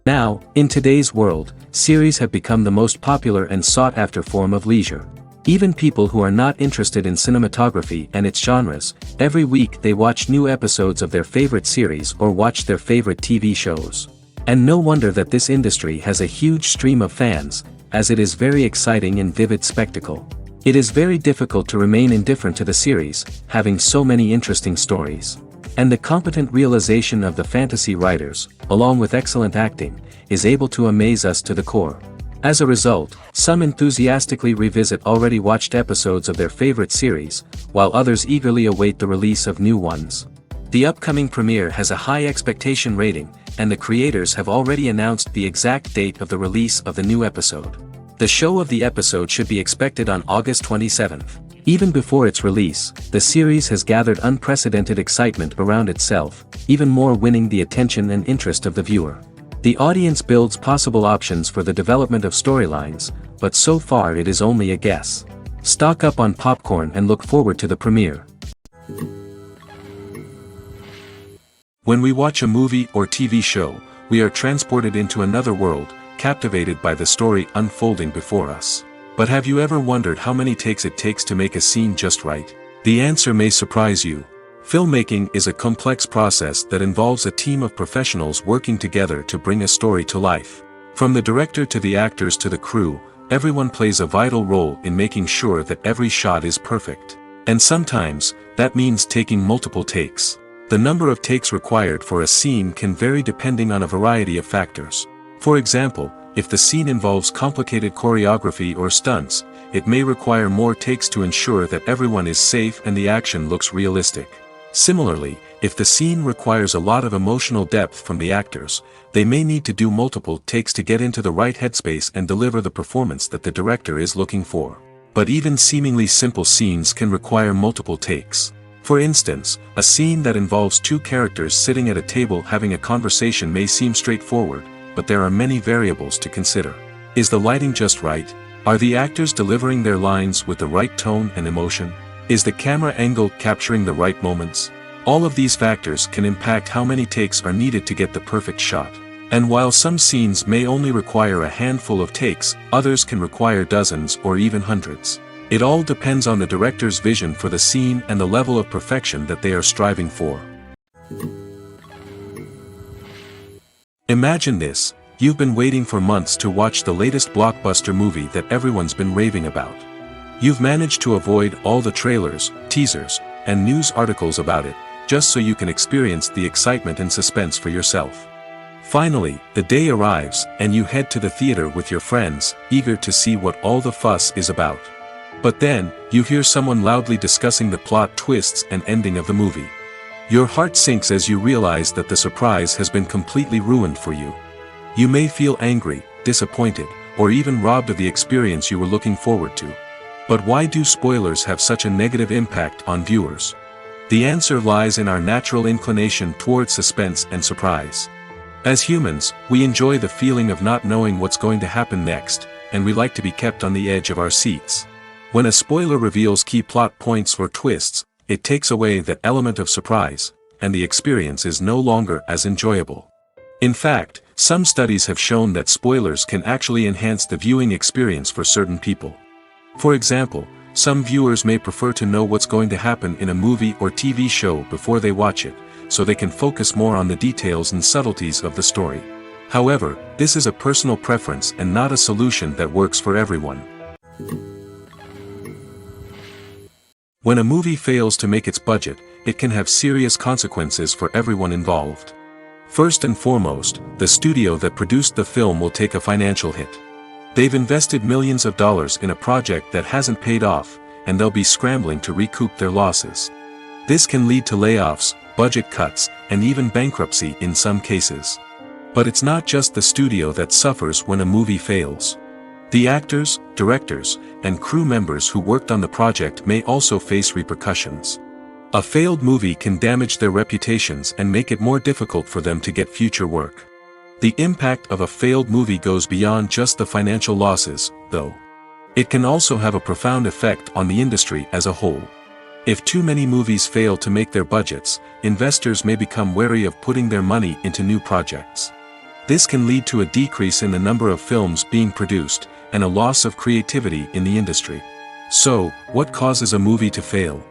Now, in today's world, series have become the most popular and sought-after form of leisure. Even people who are not interested in cinematography and its genres, every week they watch new episodes of their favorite series or watch their favorite TV shows. And no wonder that this industry has a huge stream of fans, as it is very exciting and vivid spectacle. It is very difficult to remain indifferent to the series, having so many interesting stories. And the competent realization of the fantasy writers, along with excellent acting, is able to amaze us to the core. As a result, some enthusiastically revisit already watched episodes of their favorite series, while others eagerly await the release of new ones. The upcoming premiere has a high expectation rating, and the creators have already announced the exact date of the release of the new episode. The show of the episode should be expected on August 27th. Even before its release, the series has gathered unprecedented excitement around itself, even more winning the attention and interest of the viewer. The audience builds possible options for the development of storylines, but so far it is only a guess. Stock up on popcorn and look forward to the premiere. When we watch a movie or TV show, we are transported into another world, captivated by the story unfolding before us. But have you ever wondered how many takes it takes to make a scene just right? The answer may surprise you. Filmmaking is a complex process that involves a team of professionals working together to bring a story to life. From the director to the actors to the crew, everyone plays a vital role in making sure that every shot is perfect. And sometimes, that means taking multiple takes. The number of takes required for a scene can vary depending on a variety of factors. For example, if the scene involves complicated choreography or stunts, it may require more takes to ensure that everyone is safe and the action looks realistic. Similarly, if the scene requires a lot of emotional depth from the actors, they may need to do multiple takes to get into the right headspace and deliver the performance that the director is looking for. But even seemingly simple scenes can require multiple takes. For instance, a scene that involves two characters sitting at a table having a conversation may seem straightforward, but there are many variables to consider. Is the lighting just right? Are the actors delivering their lines with the right tone and emotion? Is the camera angle capturing the right moments? All of these factors can impact how many takes are needed to get the perfect shot. And while some scenes may only require a handful of takes, others can require dozens or even hundreds. It all depends on the director's vision for the scene and the level of perfection that they are striving for. Imagine this: you've been waiting for months to watch the latest blockbuster movie that everyone's been raving about. You've managed to avoid all the trailers, teasers, and news articles about it, just so you can experience the excitement and suspense for yourself. Finally, the day arrives, and you head to the theater with your friends, eager to see what all the fuss is about. But then, you hear someone loudly discussing the plot twists and ending of the movie. Your heart sinks as you realize that the surprise has been completely ruined for you. You may feel angry, disappointed, or even robbed of the experience you were looking forward to. But why do spoilers have such a negative impact on viewers? The answer lies in our natural inclination towards suspense and surprise. As humans, we enjoy the feeling of not knowing what's going to happen next, and we like to be kept on the edge of our seats. When a spoiler reveals key plot points or twists, it takes away that element of surprise, and the experience is no longer as enjoyable. In fact, some studies have shown that spoilers can actually enhance the viewing experience for certain people. For example, some viewers may prefer to know what's going to happen in a movie or TV show before they watch it, so they can focus more on the details and subtleties of the story. However, this is a personal preference and not a solution that works for everyone. When a movie fails to make its budget, it can have serious consequences for everyone involved. First and foremost, the studio that produced the film will take a financial hit. They've invested millions of dollars in a project that hasn't paid off, and they'll be scrambling to recoup their losses. This can lead to layoffs, budget cuts, and even bankruptcy in some cases. But it's not just the studio that suffers when a movie fails. The actors, directors, and crew members who worked on the project may also face repercussions. A failed movie can damage their reputations and make it more difficult for them to get future work. The impact of a failed movie goes beyond just the financial losses, though. It can also have a profound effect on the industry as a whole. If too many movies fail to make their budgets, investors may become wary of putting their money into new projects. This can lead to a decrease in the number of films being produced, and a loss of creativity in the industry. So, what causes a movie to fail?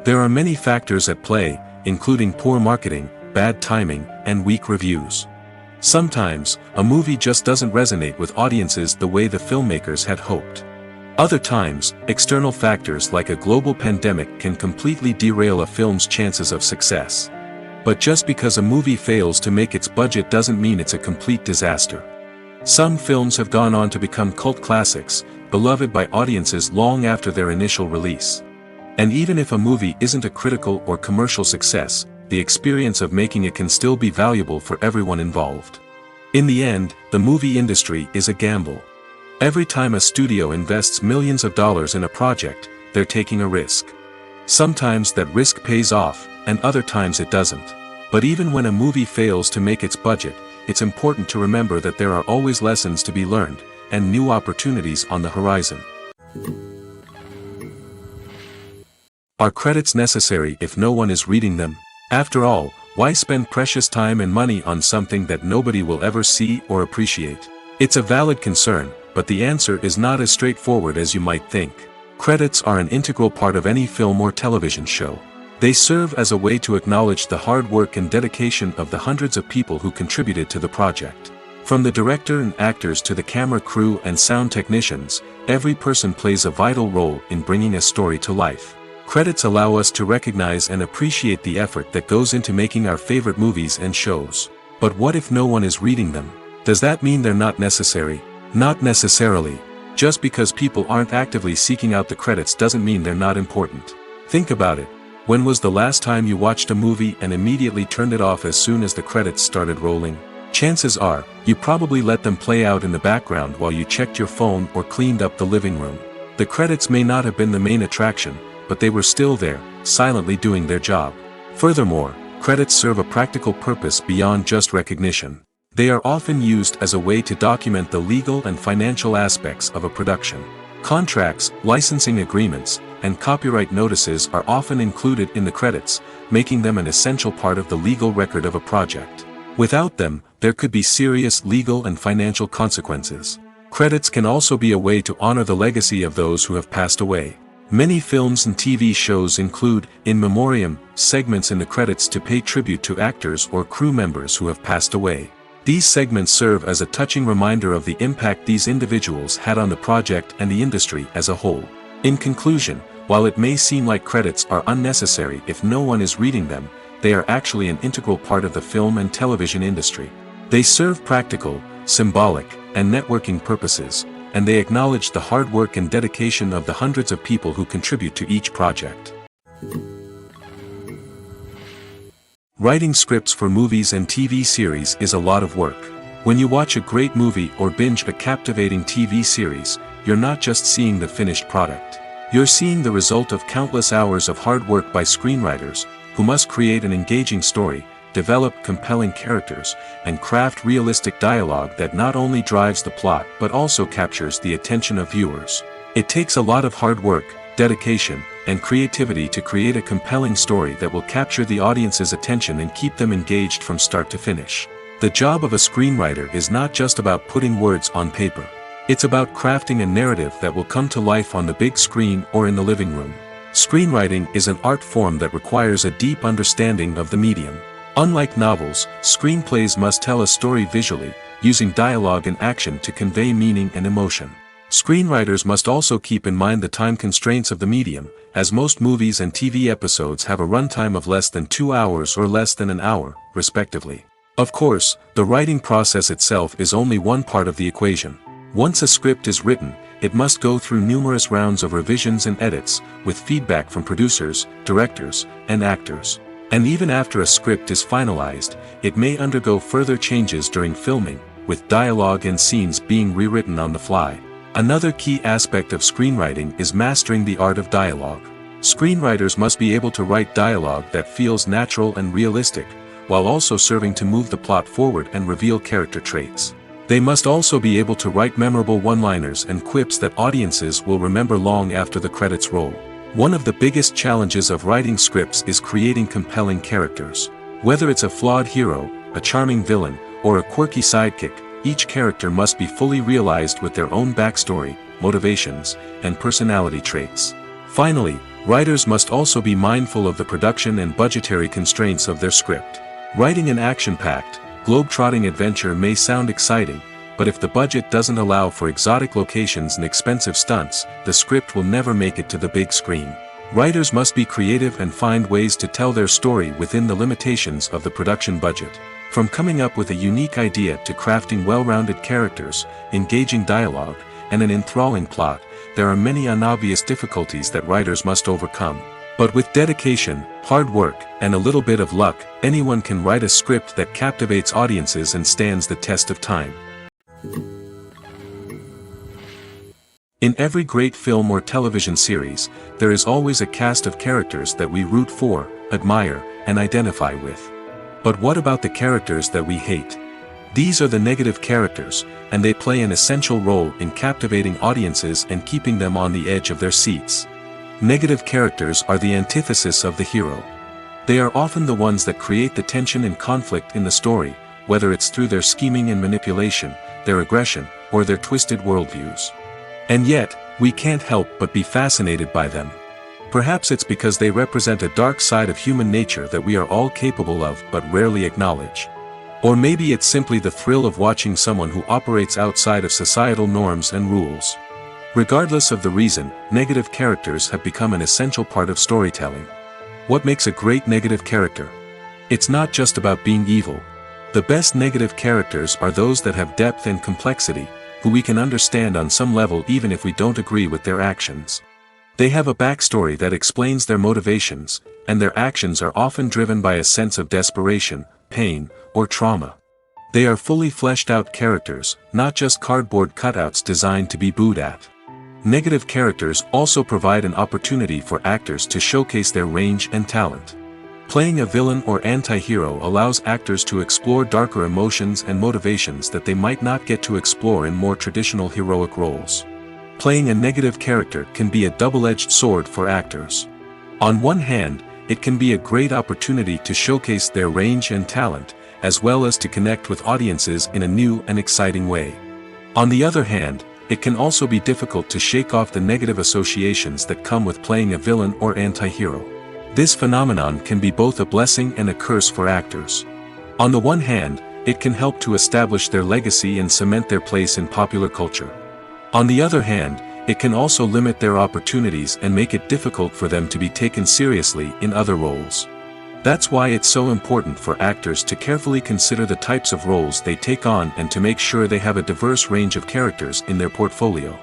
There are many factors at play, including poor marketing, bad timing, and weak reviews. Sometimes, a movie just doesn't resonate with audiences the way the filmmakers had hoped. Other times, external factors like a global pandemic can completely derail a film's chances of success. But just because a movie fails to make its budget doesn't mean it's a complete disaster. Some films have gone on to become cult classics, beloved by audiences long after their initial release. And even if a movie isn't a critical or commercial success, the experience of making it can still be valuable for everyone involved. In the end, the movie industry is a gamble. Every time a studio invests millions of dollars in a project, they're taking a risk. Sometimes that risk pays off, and other times it doesn't. But even when a movie fails to make its budget, it's important to remember that there are always lessons to be learned, and new opportunities on the horizon. Are credits necessary if no one is reading them? After all, why spend precious time and money on something that nobody will ever see or appreciate? It's a valid concern, but the answer is not as straightforward as you might think. Credits are an integral part of any film or television show. They serve as a way to acknowledge the hard work and dedication of the hundreds of people who contributed to the project. From the director and actors to the camera crew and sound technicians, every person plays a vital role in bringing a story to life. Credits allow us to recognize and appreciate the effort that goes into making our favorite movies and shows. But what if no one is reading them? Does that mean they're not necessary? Not necessarily. Just because people aren't actively seeking out the credits doesn't mean they're not important. Think about it. When was the last time you watched a movie and immediately turned it off as soon as the credits started rolling? Chances are, you probably let them play out in the background while you checked your phone or cleaned up the living room. The credits may not have been the main attraction, but they were still there, silently doing their job. Furthermore, credits serve a practical purpose beyond just recognition. They are often used as a way to document the legal and financial aspects of a production. Contracts, licensing agreements, and copyright notices are often included in the credits, making them an essential part of the legal record of a project. Without them, there could be serious legal and financial consequences. Credits can also be a way to honor the legacy of those who have passed away. Many films and TV shows include, in memoriam, segments in the credits to pay tribute to actors or crew members who have passed away. These segments serve as a touching reminder of the impact these individuals had on the project and the industry as a whole. In conclusion, while it may seem like credits are unnecessary if no one is reading them, they are actually an integral part of the film and television industry. They serve practical, symbolic, and networking purposes, and they acknowledge the hard work and dedication of the hundreds of people who contribute to each project. Writing scripts for movies and TV series is a lot of work. When you watch a great movie or binge a captivating TV series, you're not just seeing the finished product. You're seeing the result of countless hours of hard work by screenwriters, who must create an engaging story, develop compelling characters, and craft realistic dialogue that not only drives the plot but also captures the attention of viewers. It takes a lot of hard work, dedication, and creativity to create a compelling story that will capture the audience's attention and keep them engaged from start to finish. The job of a screenwriter is not just about putting words on paper. It's about crafting a narrative that will come to life on the big screen or in the living room. Screenwriting is an art form that requires a deep understanding of the medium. Unlike novels, screenplays must tell a story visually, using dialogue and action to convey meaning and emotion. Screenwriters must also keep in mind the time constraints of the medium, as most movies and TV episodes have a runtime of less than 2 hours or less than an hour, respectively. Of course, the writing process itself is only one part of the equation. Once a script is written, it must go through numerous rounds of revisions and edits, with feedback from producers, directors, and actors. And even after a script is finalized, it may undergo further changes during filming, with dialogue and scenes being rewritten on the fly. Another key aspect of screenwriting is mastering the art of dialogue. Screenwriters must be able to write dialogue that feels natural and realistic, while also serving to move the plot forward and reveal character traits. They must also be able to write memorable one-liners and quips that audiences will remember long after the credits roll. One of the biggest challenges of writing scripts is creating compelling characters. Whether it's a flawed hero, a charming villain, or a quirky sidekick, each character must be fully realized with their own backstory, motivations, and personality traits. Finally, writers must also be mindful of the production and budgetary constraints of their script. Writing an action-packed, globe-trotting adventure may sound exciting, but if the budget doesn't allow for exotic locations and expensive stunts, the script will never make it to the big screen. Writers must be creative and find ways to tell their story within the limitations of the production budget. From coming up with a unique idea to crafting well-rounded characters, engaging dialogue, and an enthralling plot, there are many unobvious difficulties that writers must overcome. But with dedication, hard work, and a little bit of luck, anyone can write a script that captivates audiences and stands the test of time. In every great film or television series, there is always a cast of characters that we root for, admire, and identify with. But what about the characters that we hate? These are the negative characters, and they play an essential role in captivating audiences and keeping them on the edge of their seats. Negative characters are the antithesis of the hero. They are often the ones that create the tension and conflict in the story, whether it's through their scheming and manipulation, their aggression, or their twisted worldviews. And yet, we can't help but be fascinated by them. Perhaps it's because they represent a dark side of human nature that we are all capable of but rarely acknowledge. Or maybe it's simply the thrill of watching someone who operates outside of societal norms and rules. Regardless of the reason, negative characters have become an essential part of storytelling. What makes a great negative character? It's not just about being evil. The best negative characters are those that have depth and complexity, who we can understand on some level even if we don't agree with their actions. They have a backstory that explains their motivations, and their actions are often driven by a sense of desperation, pain, or trauma. They are fully fleshed out characters, not just cardboard cutouts designed to be booed at. Negative characters also provide an opportunity for actors to showcase their range and talent. Playing a villain or anti-hero allows actors to explore darker emotions and motivations that they might not get to explore in more traditional heroic roles. Playing a negative character can be a double-edged sword for actors. On one hand, it can be a great opportunity to showcase their range and talent, as well as to connect with audiences in a new and exciting way. On the other hand, it can also be difficult to shake off the negative associations that come with playing a villain or anti-hero. This phenomenon can be both a blessing and a curse for actors. On the one hand, it can help to establish their legacy and cement their place in popular culture. On the other hand, it can also limit their opportunities and make it difficult for them to be taken seriously in other roles. That's why it's so important for actors to carefully consider the types of roles they take on and to make sure they have a diverse range of characters in their portfolio.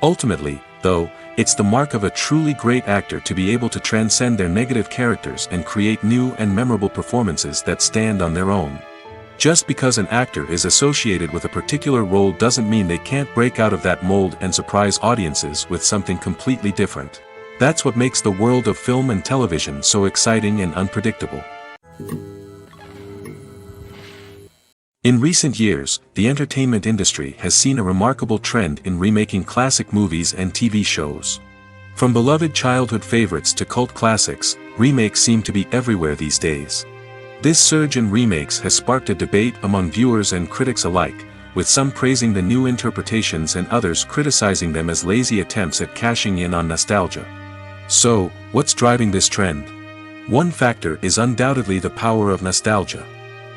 Ultimately, though, it's the mark of a truly great actor to be able to transcend their negative characters and create new and memorable performances that stand on their own. Just because an actor is associated with a particular role doesn't mean they can't break out of that mold and surprise audiences with something completely different. That's what makes the world of film and television so exciting and unpredictable. In recent years, the entertainment industry has seen a remarkable trend in remaking classic movies and TV shows. From beloved childhood favorites to cult classics, remakes seem to be everywhere these days. This surge in remakes has sparked a debate among viewers and critics alike, with some praising the new interpretations and others criticizing them as lazy attempts at cashing in on nostalgia. So, what's driving this trend? One factor is undoubtedly the power of nostalgia.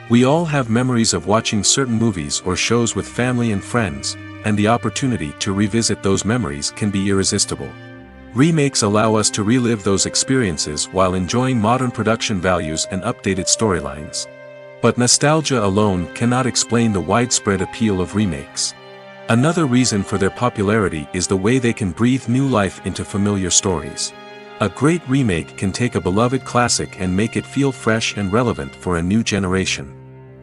We all have memories of watching certain movies or shows with family and friends, and the opportunity to revisit those memories can be irresistible. Remakes allow us to relive those experiences while enjoying modern production values and updated storylines. But nostalgia alone cannot explain the widespread appeal of remakes. Another reason for their popularity is the way they can breathe new life into familiar stories. A great remake can take a beloved classic and make it feel fresh and relevant for a new generation.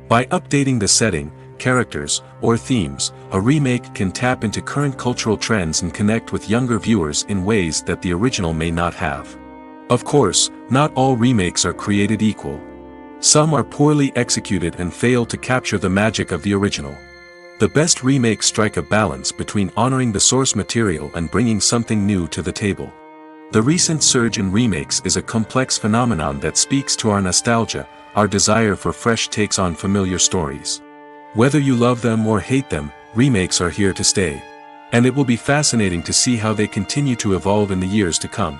By updating the setting, characters, or themes, a remake can tap into current cultural trends and connect with younger viewers in ways that the original may not have. Of course, not all remakes are created equal. Some are poorly executed and fail to capture the magic of the original. The best remakes strike a balance between honoring the source material and bringing something new to the table. The recent surge in remakes is a complex phenomenon that speaks to our nostalgia, our desire for fresh takes on familiar stories. Whether you love them or hate them, remakes are here to stay. And it will be fascinating to see how they continue to evolve in the years to come.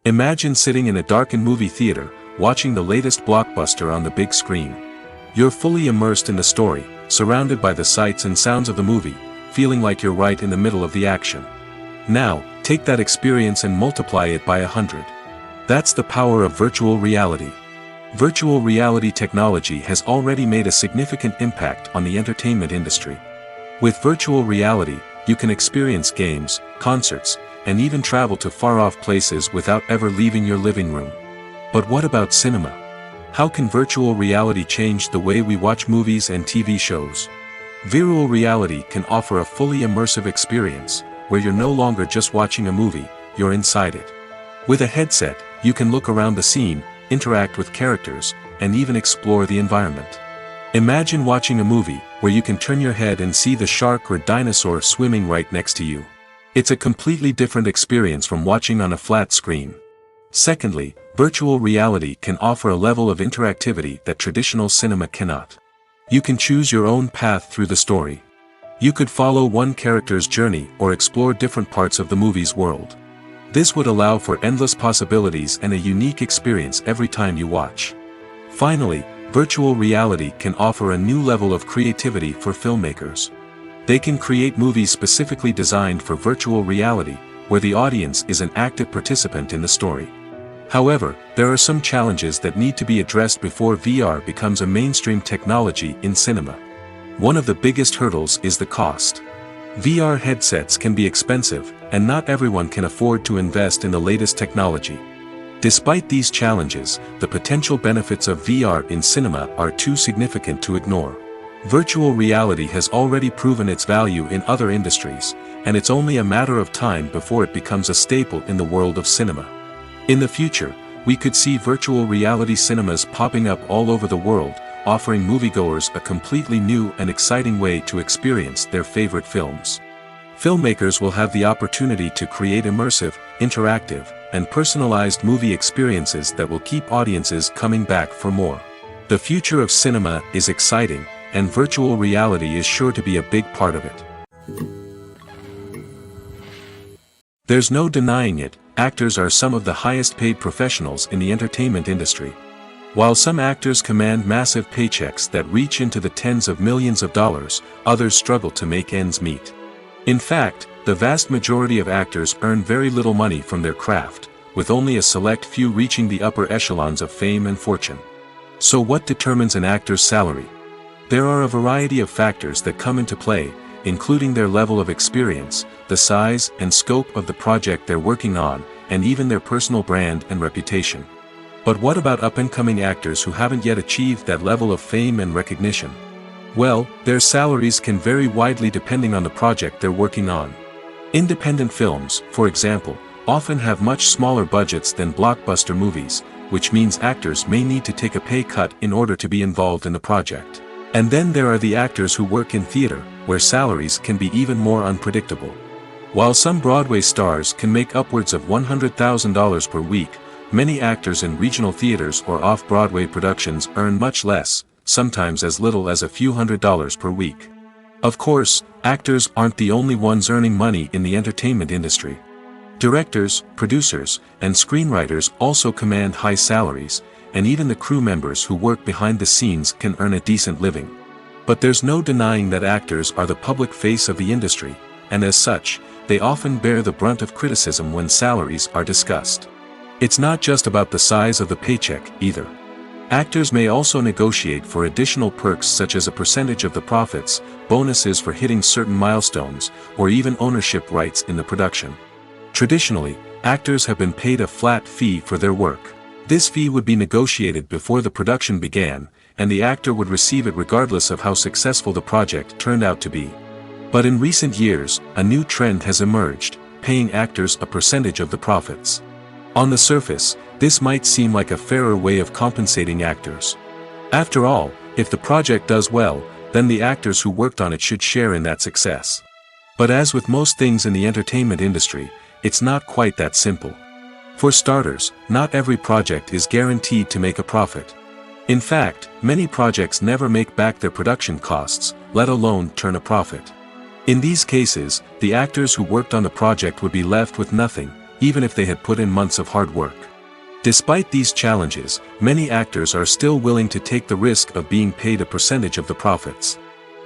Imagine sitting in a darkened movie theater, watching the latest blockbuster on the big screen. You're fully immersed in the story, surrounded by the sights and sounds of the movie, feeling like you're right in the middle of the action. Now, take that experience and multiply it by 100. That's the power of virtual reality. Virtual reality technology has already made a significant impact on the entertainment industry. With virtual reality, you can experience games, concerts, and even travel to far-off places without ever leaving your living room. But what about cinema? How can virtual reality change the way we watch movies and TV shows? Virtual reality can offer a fully immersive experience, where you're no longer just watching a movie, you're inside it. With a headset, you can look around the scene, interact with characters, and even explore the environment. Imagine watching a movie where you can turn your head and see the shark or dinosaur swimming right next to you. It's a completely different experience from watching on a flat screen. Secondly, virtual reality can offer a level of interactivity that traditional cinema cannot. You can choose your own path through the story. You could follow one character's journey or explore different parts of the movie's world. This would allow for endless possibilities and a unique experience every time you watch. Finally, virtual reality can offer a new level of creativity for filmmakers. They can create movies specifically designed for virtual reality, where the audience is an active participant in the story. However, there are some challenges that need to be addressed before VR becomes a mainstream technology in cinema. One of the biggest hurdles is the cost. VR headsets can be expensive, and not everyone can afford to invest in the latest technology. Despite these challenges, the potential benefits of VR in cinema are too significant to ignore. Virtual reality has already proven its value in other industries, and it's only a matter of time before it becomes a staple in the world of cinema. In the future, we could see virtual reality cinemas popping up all over the world, offering moviegoers a completely new and exciting way to experience their favorite films. Filmmakers will have the opportunity to create immersive, interactive, and personalized movie experiences that will keep audiences coming back for more. The future of cinema is exciting, and virtual reality is sure to be a big part of it. There's no denying it, actors are some of the highest paid professionals in the entertainment industry. While some actors command massive paychecks that reach into the tens of millions of dollars, others struggle to make ends meet. In fact, the vast majority of actors earn very little money from their craft, with only a select few reaching the upper echelons of fame and fortune. So what determines an actor's salary? There are a variety of factors that come into play, including their level of experience, the size and scope of the project they're working on, and even their personal brand and reputation. But what about up-and-coming actors who haven't yet achieved that level of fame and recognition? Well, their salaries can vary widely depending on the project they're working on. Independent films, for example, often have much smaller budgets than blockbuster movies, which means actors may need to take a pay cut in order to be involved in the project. And then there are the actors who work in theater, where salaries can be even more unpredictable. While some Broadway stars can make upwards of $100,000 per week, many actors in regional theaters or off-Broadway productions earn much less, sometimes as little as a few $100s per week. Of course, actors aren't the only ones earning money in the entertainment industry. Directors, producers, and screenwriters also command high salaries, and even the crew members who work behind the scenes can earn a decent living. But there's no denying that actors are the public face of the industry, and as such, they often bear the brunt of criticism when salaries are discussed. It's not just about the size of the paycheck, either. Actors may also negotiate for additional perks such as a percentage of the profits, bonuses for hitting certain milestones, or even ownership rights in the production. Traditionally, actors have been paid a flat fee for their work. This fee would be negotiated before the production began, and the actor would receive it regardless of how successful the project turned out to be. But in recent years, a new trend has emerged, paying actors a percentage of the profits. On the surface, this might seem like a fairer way of compensating actors. After all, if the project does well, then the actors who worked on it should share in that success. But as with most things in the entertainment industry, it's not quite that simple. For starters, not every project is guaranteed to make a profit. In fact, many projects never make back their production costs, let alone turn a profit. In these cases, the actors who worked on the project would be left with nothing, even if they had put in months of hard work. Despite these challenges, many actors are still willing to take the risk of being paid a percentage of the profits.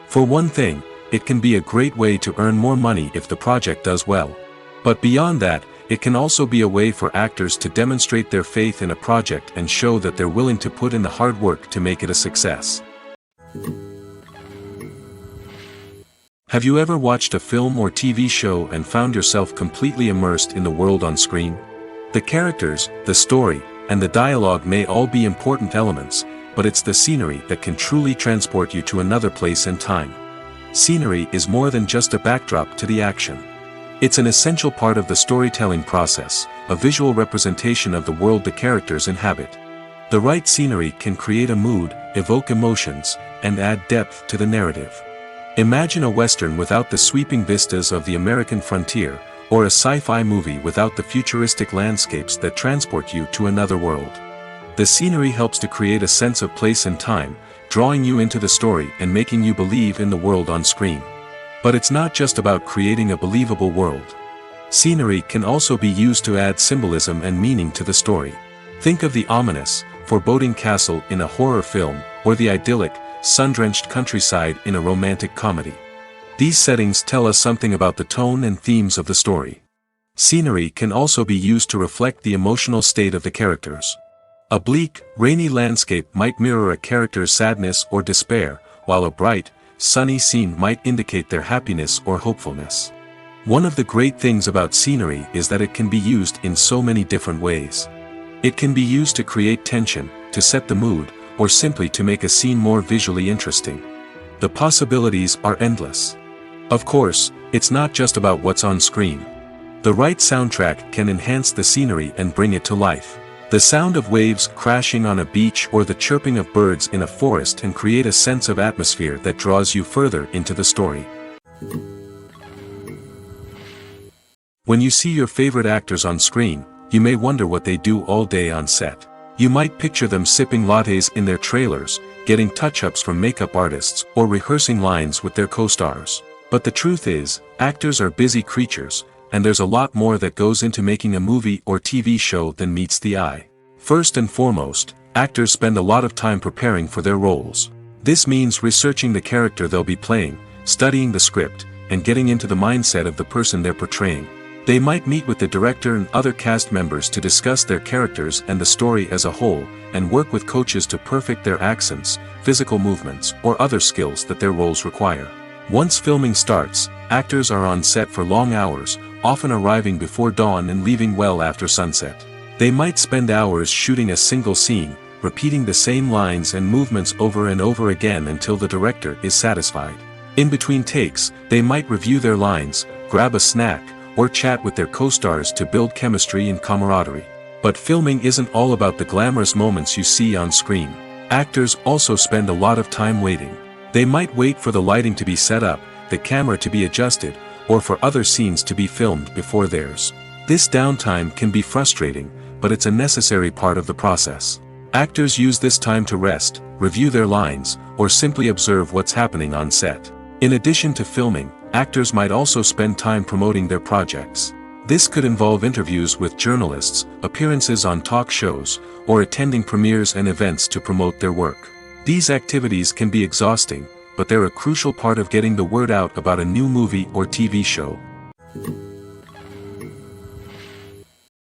For one thing, it can be a great way to earn more money if the project does well. But beyond that, it can also be a way for actors to demonstrate their faith in a project and show that they're willing to put in the hard work to make it a success. Have you ever watched a film or TV show and found yourself completely immersed in the world on screen? The characters, the story, and the dialogue may all be important elements, but it's the scenery that can truly transport you to another place and time. Scenery is more than just a backdrop to the action. It's an essential part of the storytelling process, a visual representation of the world the characters inhabit. The right scenery can create a mood, evoke emotions, and add depth to the narrative. Imagine a Western without the sweeping vistas of the American frontier, or a sci-fi movie without the futuristic landscapes that transport you to another world. The scenery helps to create a sense of place and time, drawing you into the story and making you believe in the world on screen. But it's not just about creating a believable world. Scenery can also be used to add symbolism and meaning to the story. Think of the ominous, foreboding castle in a horror film, or the idyllic, sun-drenched countryside in a romantic comedy. These settings tell us something about the tone and themes of the story. Scenery can also be used to reflect the emotional state of the characters. A bleak, rainy landscape might mirror a character's sadness or despair, while a bright, sunny scene might indicate their happiness or hopefulness. One of the great things about scenery is that it can be used in so many different ways. It can be used to create tension, to set the mood, or simply to make a scene more visually interesting. The possibilities are endless. Of course, it's not just about what's on screen. The right soundtrack can enhance the scenery and bring it to life. The sound of waves crashing on a beach or the chirping of birds in a forest can create a sense of atmosphere that draws you further into the story. When you see your favorite actors on screen, you may wonder what they do all day on set. You might picture them sipping lattes in their trailers, getting touch-ups from makeup artists, or rehearsing lines with their co-stars. But the truth is, actors are busy creatures, and there's a lot more that goes into making a movie or TV show than meets the eye. First and foremost, actors spend a lot of time preparing for their roles. This means researching the character they'll be playing, studying the script, and getting into the mindset of the person they're portraying. They might meet with the director and other cast members to discuss their characters and the story as a whole, and work with coaches to perfect their accents, physical movements, or other skills that their roles require. Once filming starts, actors are on set for long hours, often arriving before dawn and leaving well after sunset. They might spend hours shooting a single scene, repeating the same lines and movements over and over again until the director is satisfied. In between takes, they might review their lines, grab a snack, or chat with their co-stars to build chemistry and camaraderie. But filming isn't all about the glamorous moments you see on screen. Actors also spend a lot of time waiting. They might wait for the lighting to be set up, the camera to be adjusted, or for other scenes to be filmed before theirs. This downtime can be frustrating, but it's a necessary part of the process. Actors use this time to rest, review their lines, or simply observe what's happening on set. In addition to filming, actors might also spend time promoting their projects. This could involve interviews with journalists, appearances on talk shows, or attending premieres and events to promote their work. These activities can be exhausting, but they're a crucial part of getting the word out about a new movie or TV show.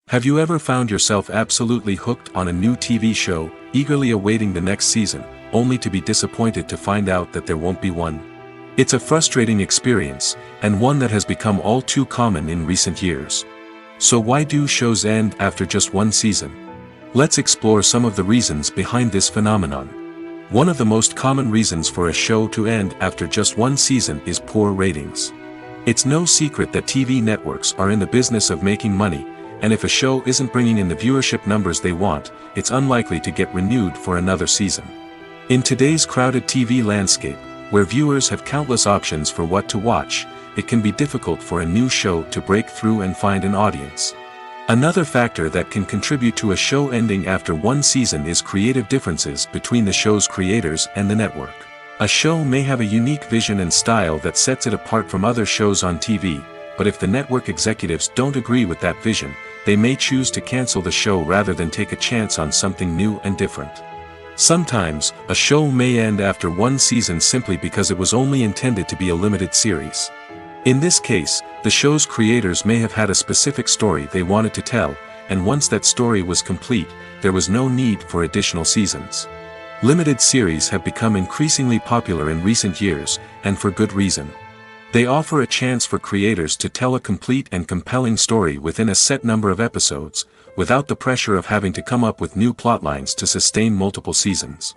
Have you ever found yourself absolutely hooked on a new TV show, eagerly awaiting the next season, only to be disappointed to find out that there won't be one? It's a frustrating experience, and one that has become all too common in recent years. So why do shows end after just one season? Let's explore some of the reasons behind this phenomenon. One of the most common reasons for a show to end after just one season is poor ratings. It's no secret that TV networks are in the business of making money, and if a show isn't bringing in the viewership numbers they want, it's unlikely to get renewed for another season. In today's crowded TV landscape, where viewers have countless options for what to watch, it can be difficult for a new show to break through and find an audience. Another factor that can contribute to a show ending after one season is creative differences between the show's creators and the network. A show may have a unique vision and style that sets it apart from other shows on TV, but if the network executives don't agree with that vision, they may choose to cancel the show rather than take a chance on something new and different. Sometimes, a show may end after one season simply because it was only intended to be a limited series. In this case, the show's creators may have had a specific story they wanted to tell, and once that story was complete, there was no need for additional seasons. Limited series have become increasingly popular in recent years, and for good reason. They offer a chance for creators to tell a complete and compelling story within a set number of episodes, without the pressure of having to come up with new plotlines to sustain multiple seasons.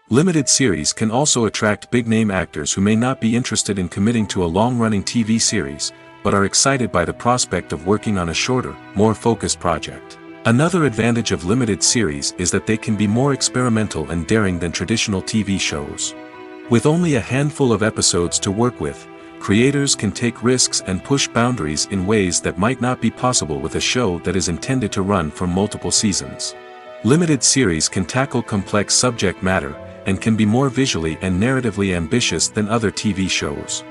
Limited series can also attract big-name actors who may not be interested in committing to a long-running TV series, but are excited by the prospect of working on a shorter, more focused project. Another advantage of limited series is that they can be more experimental and daring than traditional TV shows. With only a handful of episodes to work with, creators can take risks and push boundaries in ways that might not be possible with a show that is intended to run for multiple seasons. Limited series can tackle complex subject matter, and can be more visually and narratively ambitious than other TV shows.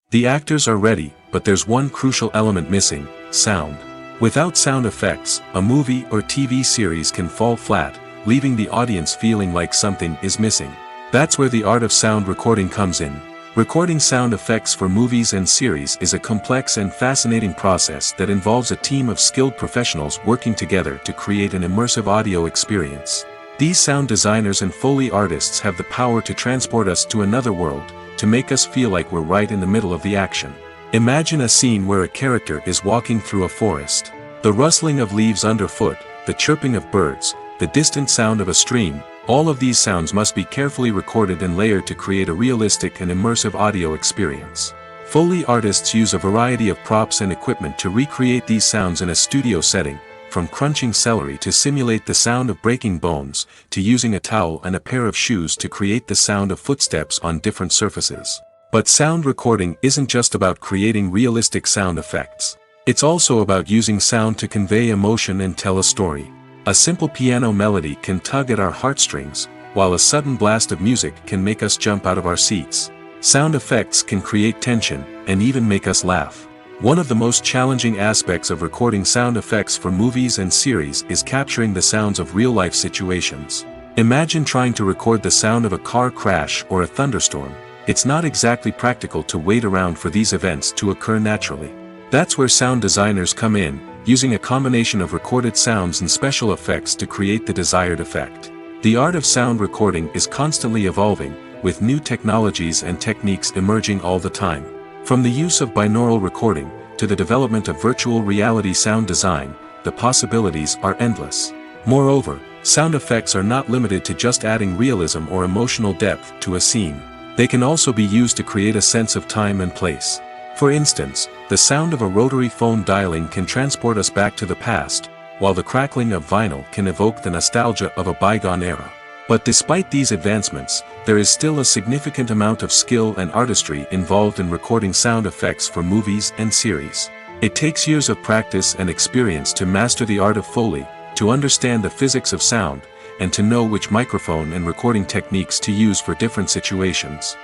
The actors are ready, but there's one crucial element missing: sound. Without sound effects, a movie or TV series can fall flat, leaving the audience feeling like something is missing. That's where the art of sound recording comes in. Recording sound effects for movies and series is a complex and fascinating process that involves a team of skilled professionals working together to create an immersive audio experience. These sound designers and Foley artists have the power to transport us to another world, to make us feel like we're right in the middle of the action. Imagine a scene where a character is walking through a forest. The rustling of leaves underfoot, the chirping of birds, the distant sound of a stream, all of these sounds must be carefully recorded and layered to create a realistic and immersive audio experience. Foley artists use a variety of props and equipment to recreate these sounds in a studio setting, from crunching celery to simulate the sound of breaking bones, to using a towel and a pair of shoes to create the sound of footsteps on different surfaces. But sound recording isn't just about creating realistic sound effects. It's also about using sound to convey emotion and tell a story. A simple piano melody can tug at our heartstrings, while a sudden blast of music can make us jump out of our seats. Sound effects can create tension, and even make us laugh. One of the most challenging aspects of recording sound effects for movies and series is capturing the sounds of real-life situations. Imagine trying to record the sound of a car crash or a thunderstorm. It's not exactly practical to wait around for these events to occur naturally. That's where sound designers come in, using a combination of recorded sounds and special effects to create the desired effect. The art of sound recording is constantly evolving, with new technologies and techniques emerging all the time. From the use of binaural recording, to the development of virtual reality sound design, the possibilities are endless. Moreover, sound effects are not limited to just adding realism or emotional depth to a scene. They can also be used to create a sense of time and place. For instance, the sound of a rotary phone dialing can transport us back to the past, while the crackling of vinyl can evoke the nostalgia of a bygone era. But despite these advancements, there is still a significant amount of skill and artistry involved in recording sound effects for movies and series. It takes years of practice and experience to master the art of Foley, to understand the physics of sound, and to know which microphone and recording techniques to use for different situations.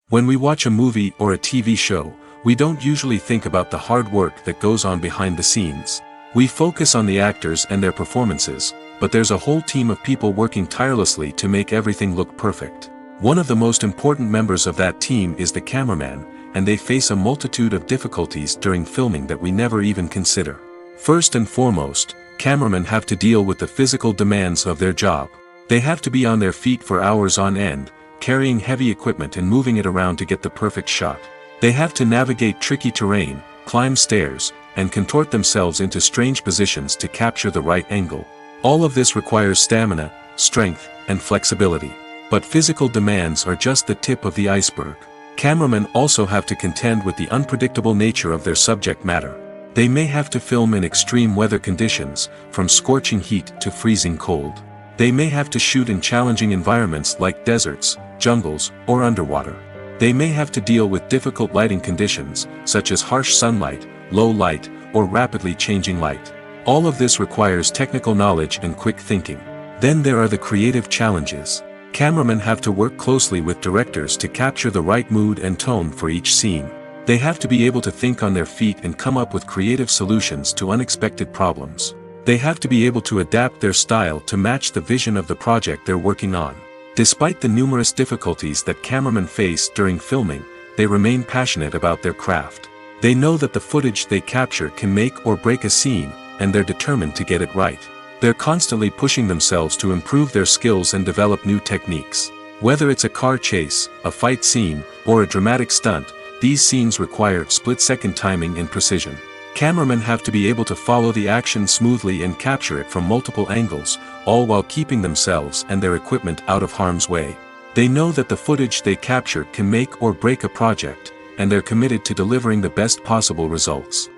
When we watch a movie or a TV show, we don't usually think about the hard work that goes on behind the scenes. We focus on the actors and their performances, but there's a whole team of people working tirelessly to make everything look perfect. One of the most important members of that team is the cameraman, and they face a multitude of difficulties during filming that we never even consider. First and foremost, cameramen have to deal with the physical demands of their job. They have to be on their feet for hours on end, carrying heavy equipment and moving it around to get the perfect shot. They have to navigate tricky terrain, climb stairs, and contort themselves into strange positions to capture the right angle. All of this requires stamina, strength, and flexibility. But physical demands are just the tip of the iceberg. Cameramen also have to contend with the unpredictable nature of their subject matter. They may have to film in extreme weather conditions, from scorching heat to freezing cold. They may have to shoot in challenging environments like deserts, jungles, or underwater. They may have to deal with difficult lighting conditions, such as harsh sunlight, low light, or rapidly changing light. All of this requires technical knowledge and quick thinking. Then there are the creative challenges. Cameramen have to work closely with directors to capture the right mood and tone for each scene. They have to be able to think on their feet and come up with creative solutions to unexpected problems. They have to be able to adapt their style to match the vision of the project they're working on. Despite the numerous difficulties that cameramen face during filming, they remain passionate about their craft. They know that the footage they capture can make or break a scene, and they're determined to get it right. They're constantly pushing themselves to improve their skills and develop new techniques. Whether it's a car chase, a fight scene, or a dramatic stunt, these scenes require split-second timing and precision. Cameramen have to be able to follow the action smoothly and capture it from multiple angles, all while keeping themselves and their equipment out of harm's way. They know that the footage they capture can make or break a project, and they're committed to delivering the best possible results.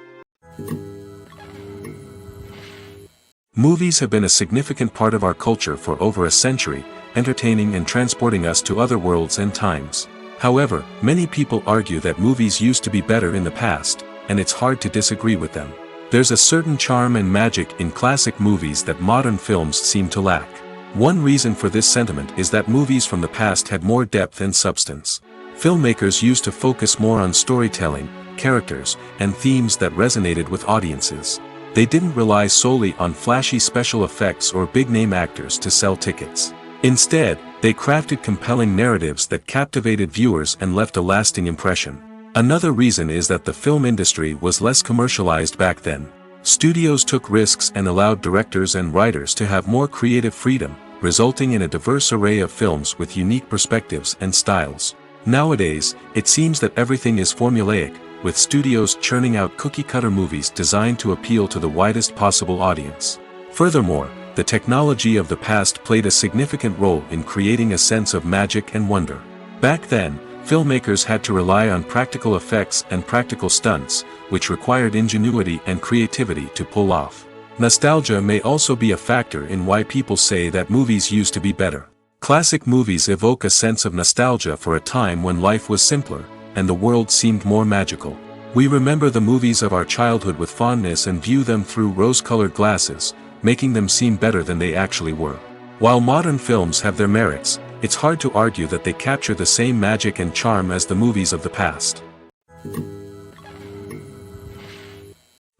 Movies have been a significant part of our culture for over a century, entertaining and transporting us to other worlds and times. However, many people argue that movies used to be better in the past, and it's hard to disagree with them. There's a certain charm and magic in classic movies that modern films seem to lack. One reason for this sentiment is that movies from the past had more depth and substance. Filmmakers used to focus more on storytelling, characters, and themes that resonated with audiences. They didn't rely solely on flashy special effects or big-name actors to sell tickets. Instead, they crafted compelling narratives that captivated viewers and left a lasting impression. Another reason is that the film industry was less commercialized back then. Studios took risks and allowed directors and writers to have more creative freedom, resulting in a diverse array of films with unique perspectives and styles. Nowadays, it seems that everything is formulaic, with studios churning out cookie-cutter movies designed to appeal to the widest possible audience. Furthermore, the technology of the past played a significant role in creating a sense of magic and wonder. Back then, filmmakers had to rely on practical effects and practical stunts, which required ingenuity and creativity to pull off. Nostalgia may also be a factor in why people say that movies used to be better. Classic movies evoke a sense of nostalgia for a time when life was simpler, and the world seemed more magical. We remember the movies of our childhood with fondness and view them through rose-colored glasses, making them seem better than they actually were. While modern films have their merits, it's hard to argue that they capture the same magic and charm as the movies of the past.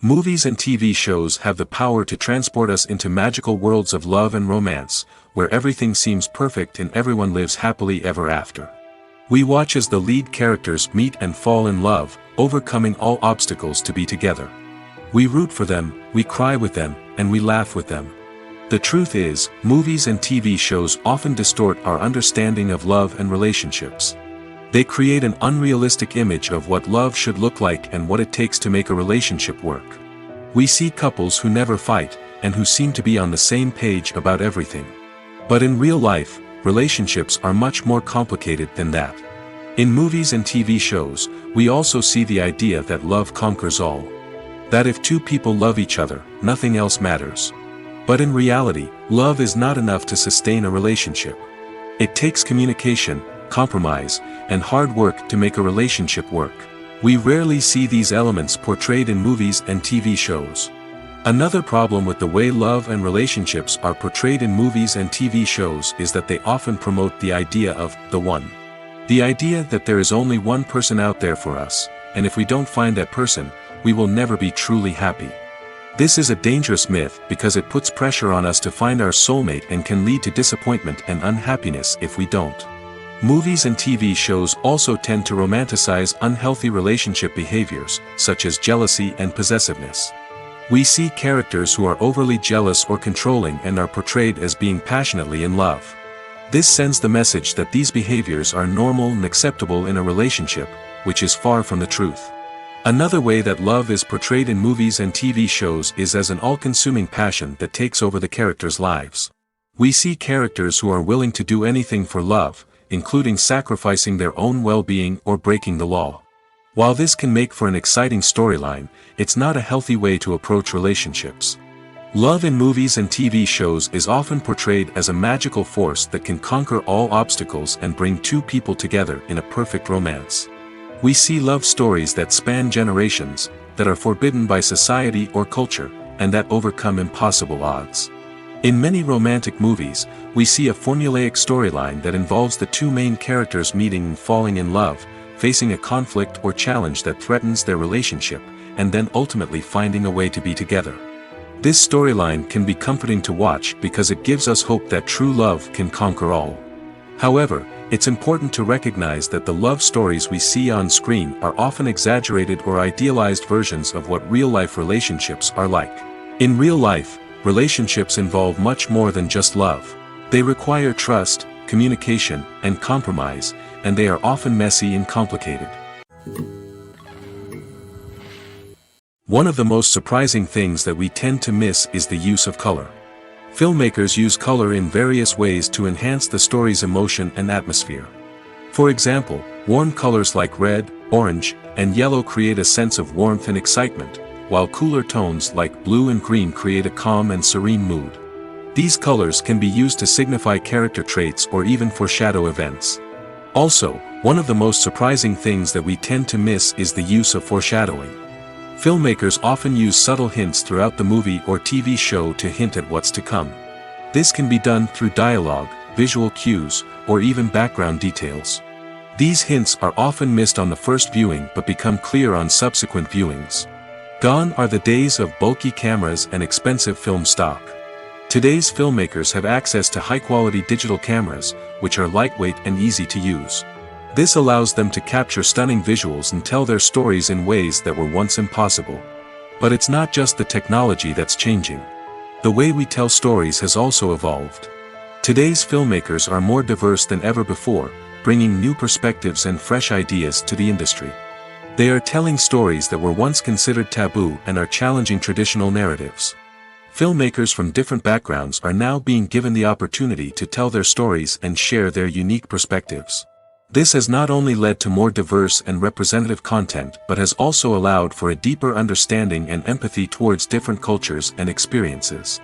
Movies and TV shows have the power to transport us into magical worlds of love and romance, where everything seems perfect and everyone lives happily ever after. We watch as the lead characters meet and fall in love, overcoming all obstacles to be together. We root for them, we cry with them, and we laugh with them. The truth is, movies and TV shows often distort our understanding of love and relationships. They create an unrealistic image of what love should look like and what it takes to make a relationship work. We see couples who never fight, and who seem to be on the same page about everything. But in real life, relationships are much more complicated than that. In movies and TV shows, we also see the idea that love conquers all. That if two people love each other, nothing else matters. But in reality, love is not enough to sustain a relationship. It takes communication, compromise, and hard work to make a relationship work. We rarely see these elements portrayed in movies and TV shows. Another problem with the way love and relationships are portrayed in movies and TV shows is that they often promote the idea of the one. The idea that there is only one person out there for us, and if we don't find that person, we will never be truly happy. This is a dangerous myth because it puts pressure on us to find our soulmate and can lead to disappointment and unhappiness if we don't. Movies and TV shows also tend to romanticize unhealthy relationship behaviors, such as jealousy and possessiveness. We see characters who are overly jealous or controlling and are portrayed as being passionately in love. This sends the message that these behaviors are normal and acceptable in a relationship, which is far from the truth. Another way that love is portrayed in movies and TV shows is as an all-consuming passion that takes over the characters' lives. We see characters who are willing to do anything for love, including sacrificing their own well-being or breaking the law. While this can make for an exciting storyline, it's not a healthy way to approach relationships. Love in movies and TV shows is often portrayed as a magical force that can conquer all obstacles and bring two people together in a perfect romance. We see love stories that span generations, that are forbidden by society or culture, and that overcome impossible odds. In many romantic movies, we see a formulaic storyline that involves the two main characters meeting and falling in love, facing a conflict or challenge that threatens their relationship, and then ultimately finding a way to be together. This storyline can be comforting to watch because it gives us hope that true love can conquer all. However, it's important to recognize that the love stories we see on screen are often exaggerated or idealized versions of what real-life relationships are like. In real life, relationships involve much more than just love. They require trust, communication, and compromise, and they are often messy and complicated. One of the most surprising things that we tend to miss is the use of color. Filmmakers use color in various ways to enhance the story's emotion and atmosphere. For example, warm colors like red, orange, and yellow create a sense of warmth and excitement, while cooler tones like blue and green create a calm and serene mood. These colors can be used to signify character traits or even foreshadow events. Also, one of the most surprising things that we tend to miss is the use of foreshadowing. Filmmakers often use subtle hints throughout the movie or TV show to hint at what's to come. This can be done through dialogue, visual cues, or even background details. These hints are often missed on the first viewing but become clear on subsequent viewings. Gone are the days of bulky cameras and expensive film stock. Today's filmmakers have access to high-quality digital cameras, which are lightweight and easy to use. This allows them to capture stunning visuals and tell their stories in ways that were once impossible. But it's not just the technology that's changing. The way we tell stories has also evolved. Today's filmmakers are more diverse than ever before, bringing new perspectives and fresh ideas to the industry. They are telling stories that were once considered taboo and are challenging traditional narratives. Filmmakers from different backgrounds are now being given the opportunity to tell their stories and share their unique perspectives. This has not only led to more diverse and representative content but has also allowed for a deeper understanding and empathy towards different cultures and experiences.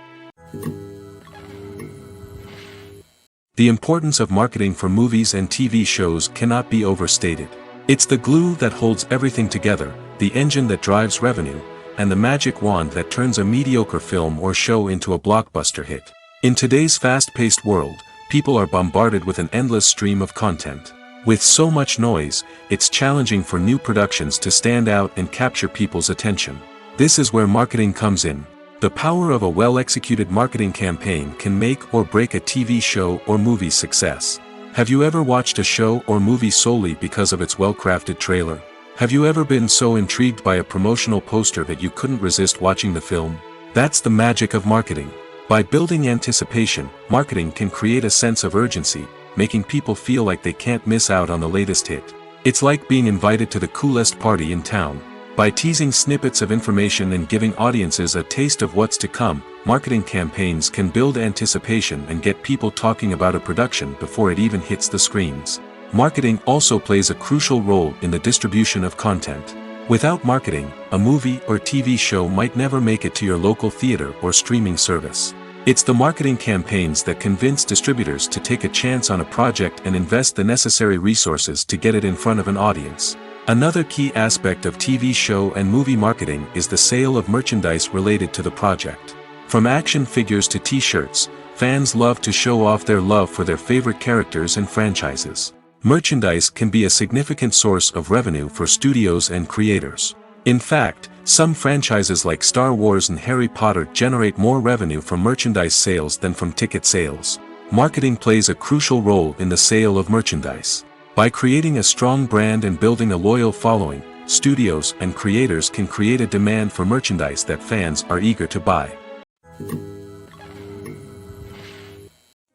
The importance of marketing for movies and TV shows cannot be overstated. It's the glue that holds everything together, the engine that drives revenue, and the magic wand that turns a mediocre film or show into a blockbuster hit. In today's fast-paced world, people are bombarded with an endless stream of content. With so much noise, it's challenging for new productions to stand out and capture people's attention. This is where marketing comes in. The power of a well-executed marketing campaign can make or break a TV show or movie's success. Have you ever watched a show or movie solely because of its well-crafted trailer? Have you ever been so intrigued by a promotional poster that you couldn't resist watching the film? That's the magic of marketing. By building anticipation, marketing can create a sense of urgency, making people feel like they can't miss out on the latest hit. It's like being invited to the coolest party in town. By teasing snippets of information and giving audiences a taste of what's to come, marketing campaigns can build anticipation and get people talking about a production before it even hits the screens. Marketing also plays a crucial role in the distribution of content. Without marketing, a movie or TV show might never make it to your local theater or streaming service. It's the marketing campaigns that convince distributors to take a chance on a project and invest the necessary resources to get it in front of an audience. Another key aspect of TV show and movie marketing is the sale of merchandise related to the project. From action figures to t-shirts, fans love to show off their love for their favorite characters and franchises. Merchandise can be a significant source of revenue for studios and creators. In fact, some franchises like Star Wars and Harry Potter generate more revenue from merchandise sales than from ticket sales. Marketing plays a crucial role in the sale of merchandise. By creating a strong brand and building a loyal following, studios and creators can create a demand for merchandise that fans are eager to buy.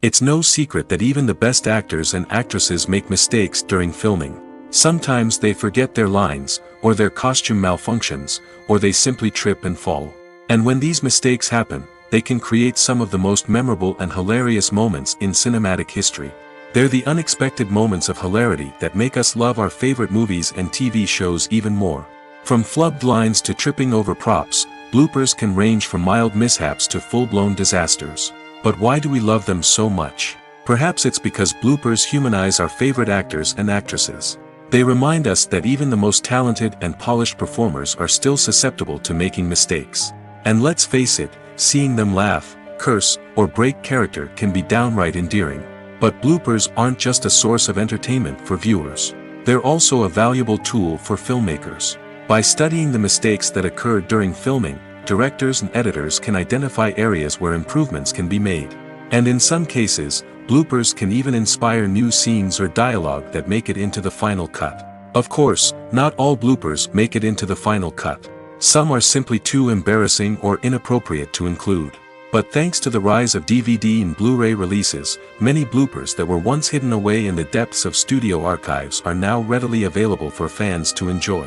It's no secret that even the best actors and actresses make mistakes during filming. Sometimes they forget their lines, or their costume malfunctions, or they simply trip and fall. And when these mistakes happen, they can create some of the most memorable and hilarious moments in cinematic history. They're the unexpected moments of hilarity that make us love our favorite movies and TV shows even more. From flubbed lines to tripping over props, bloopers can range from mild mishaps to full-blown disasters. But why do we love them so much? Perhaps it's because bloopers humanize our favorite actors and actresses. They remind us that even the most talented and polished performers are still susceptible to making mistakes. And let's face it, seeing them laugh, curse, or break character can be downright endearing. But bloopers aren't just a source of entertainment for viewers. They're also a valuable tool for filmmakers. By studying the mistakes that occur during filming, directors and editors can identify areas where improvements can be made. And in some cases, bloopers can even inspire new scenes or dialogue that make it into the final cut. Of course, not all bloopers make it into the final cut. Some are simply too embarrassing or inappropriate to include. But thanks to the rise of DVD and Blu-ray releases, many bloopers that were once hidden away in the depths of studio archives are now readily available for fans to enjoy.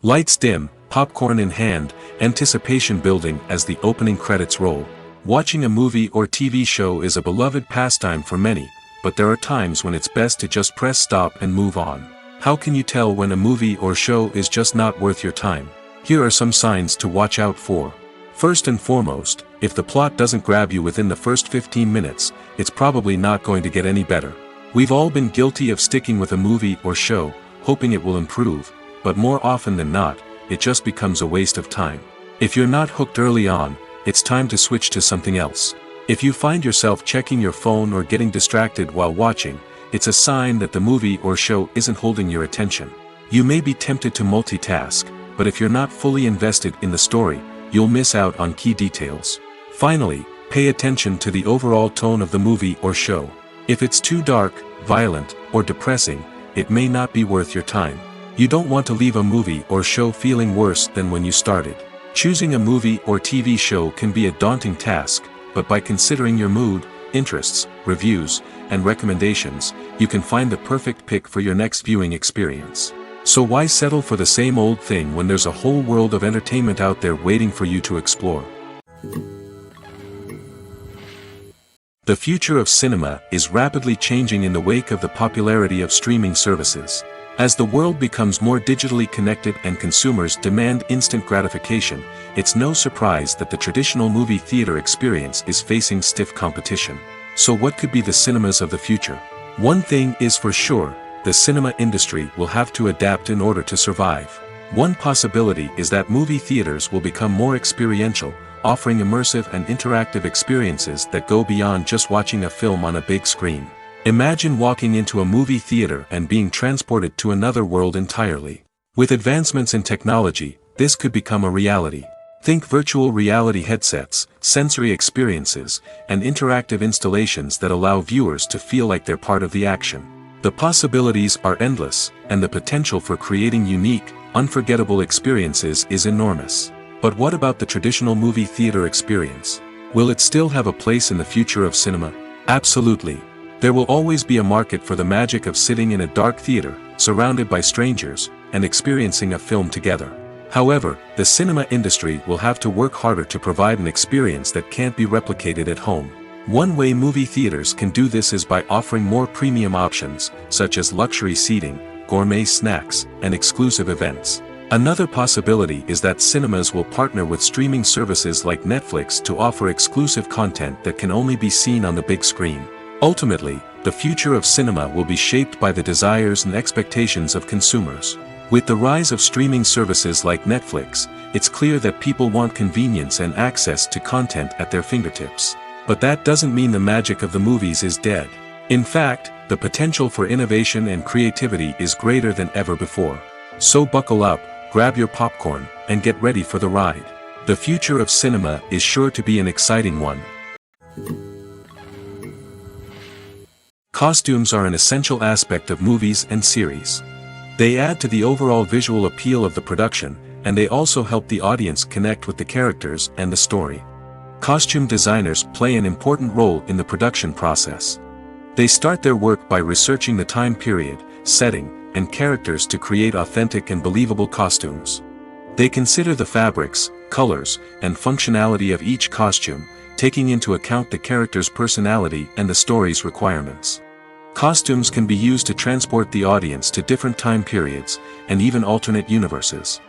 Lights dim, popcorn in hand, anticipation building as the opening credits roll. Watching a movie or TV show is a beloved pastime for many, but there are times when it's best to just press stop and move on. How can you tell when a movie or show is just not worth your time? Here are some signs to watch out for. First and foremost, if the plot doesn't grab you within the first 15 minutes, it's probably not going to get any better. We've all been guilty of sticking with a movie or show, hoping it will improve, but more often than not, it just becomes a waste of time. If you're not hooked early on, it's time to switch to something else. If you find yourself checking your phone or getting distracted while watching, it's a sign that the movie or show isn't holding your attention. You may be tempted to multitask, but if you're not fully invested in the story, you'll miss out on key details. Finally, pay attention to the overall tone of the movie or show. If it's too dark, violent, or depressing, it may not be worth your time. You don't want to leave a movie or show feeling worse than when you started. Choosing a movie or TV show can be a daunting task, but by considering your mood, interests, reviews, and recommendations, you can find the perfect pick for your next viewing experience. So why settle for the same old thing when there's a whole world of entertainment out there waiting for you to explore? The future of cinema is rapidly changing in the wake of the popularity of streaming services. As the world becomes more digitally connected and consumers demand instant gratification, it's no surprise that the traditional movie theater experience is facing stiff competition. So what could be the cinemas of the future? One thing is for sure, the cinema industry will have to adapt in order to survive. One possibility is that movie theaters will become more experiential, offering immersive and interactive experiences that go beyond just watching a film on a big screen. Imagine walking into a movie theater and being transported to another world entirely. With advancements in technology, this could become a reality. Think virtual reality headsets, sensory experiences, and interactive installations that allow viewers to feel like they're part of the action. The possibilities are endless, and the potential for creating unique, unforgettable experiences is enormous. But what about the traditional movie theater experience? Will it still have a place in the future of cinema? Absolutely. There will always be a market for the magic of sitting in a dark theater, surrounded by strangers, and experiencing a film together. However, the cinema industry will have to work harder to provide an experience that can't be replicated at home. One way movie theaters can do this is by offering more premium options, such as luxury seating, gourmet snacks, and exclusive events. Another possibility is that cinemas will partner with streaming services like Netflix to offer exclusive content that can only be seen on the big screen. Ultimately, the future of cinema will be shaped by the desires and expectations of consumers. With the rise of streaming services like Netflix, it's clear that people want convenience and access to content at their fingertips. But that doesn't mean the magic of the movies is dead. In fact, the potential for innovation and creativity is greater than ever before. So buckle up, grab your popcorn, and get ready for the ride. The future of cinema is sure to be an exciting one. Costumes are an essential aspect of movies and series. They add to the overall visual appeal of the production, and they also help the audience connect with the characters and the story. Costume designers play an important role in the production process. They start their work by researching the time period, setting, and characters to create authentic and believable costumes. They consider the fabrics, colors, and functionality of each costume, taking into account the character's personality and the story's requirements. Costumes can be used to transport the audience to different time periods, and even alternate universes.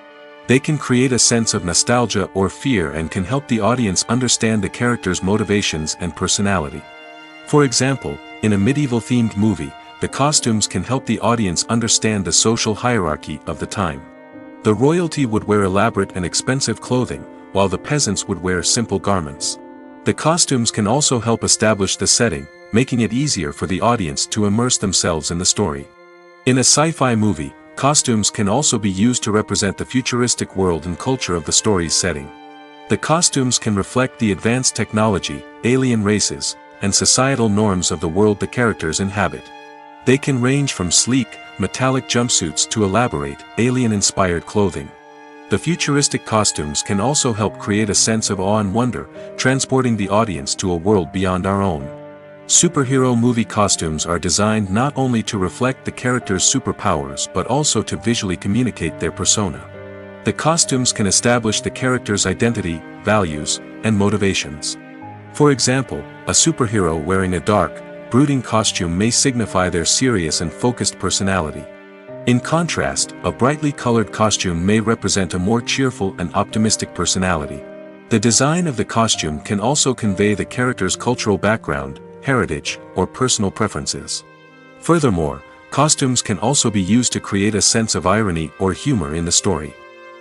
They can create a sense of nostalgia or fear and can help the audience understand the character's motivations and personality. For example, in a medieval-themed movie, the costumes can help the audience understand the social hierarchy of the time. The royalty would wear elaborate and expensive clothing, while the peasants would wear simple garments. The costumes can also help establish the setting, making it easier for the audience to immerse themselves in the story. In a sci-fi movie, costumes can also be used to represent the futuristic world and culture of the story's setting. The costumes can reflect the advanced technology, alien races, and societal norms of the world the characters inhabit. They can range from sleek, metallic jumpsuits to elaborate, alien-inspired clothing. The futuristic costumes can also help create a sense of awe and wonder, transporting the audience to a world beyond our own. Superhero movie costumes are designed not only to reflect the character's superpowers but also to visually communicate their persona. The costumes can establish the character's identity, values, and motivations. For example, a superhero wearing a dark, brooding costume may signify their serious and focused personality. In contrast, a brightly colored costume may represent a more cheerful and optimistic personality. The design of the costume can also convey the character's cultural background, heritage, or personal preferences. Furthermore, costumes can also be used to create a sense of irony or humor in the story.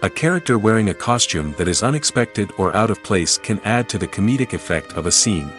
A character wearing a costume that is unexpected or out of place can add to the comedic effect of a scene.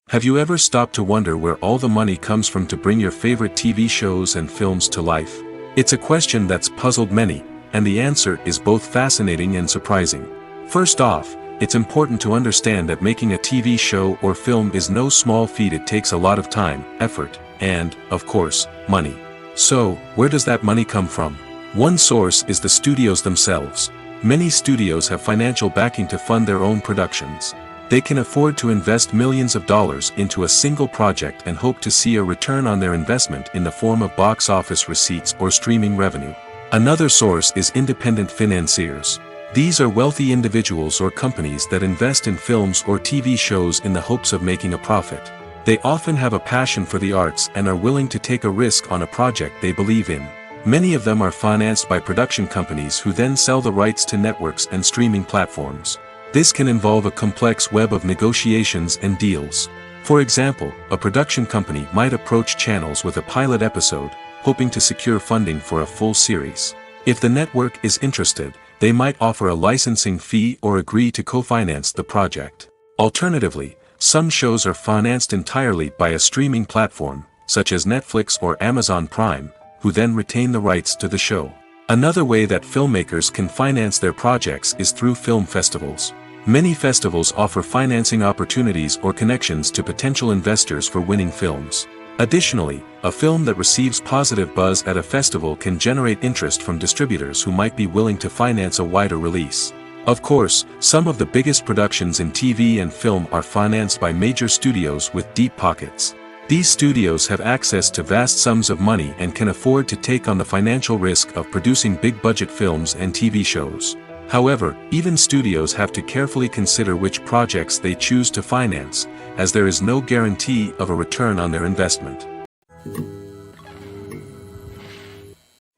Have you ever stopped to wonder where all the money comes from to bring your favorite TV shows and films to life? It's a question that's puzzled many, and the answer is both fascinating and surprising. First off, it's important to understand that making a TV show or film is no small feat. It takes a lot of time, effort, and, of course, money. So, where does that money come from? One source is the studios themselves. Many studios have financial backing to fund their own productions. They can afford to invest millions of dollars into a single project and hope to see a return on their investment in the form of box office receipts or streaming revenue. Another source is independent financiers. These are wealthy individuals or companies that invest in films or TV shows in the hopes of making a profit. They often have a passion for the arts and are willing to take a risk on a project they believe in. Many of them are financed by production companies who then sell the rights to networks and streaming platforms. This can involve a complex web of negotiations and deals. For example, a production company might approach channels with a pilot episode, hoping to secure funding for a full series. If the network is interested, they might offer a licensing fee or agree to co-finance the project. Alternatively, some shows are financed entirely by a streaming platform, such as Netflix or Amazon Prime, who then retain the rights to the show. Another way that filmmakers can finance their projects is through film festivals. Many festivals offer financing opportunities or connections to potential investors for winning films. Additionally, a film that receives positive buzz at a festival can generate interest from distributors who might be willing to finance a wider release. Of course, some of the biggest productions in TV and film are financed by major studios with deep pockets. These studios have access to vast sums of money and can afford to take on the financial risk of producing big-budget films and TV shows. However, even studios have to carefully consider which projects they choose to finance, as there is no guarantee of a return on their investment.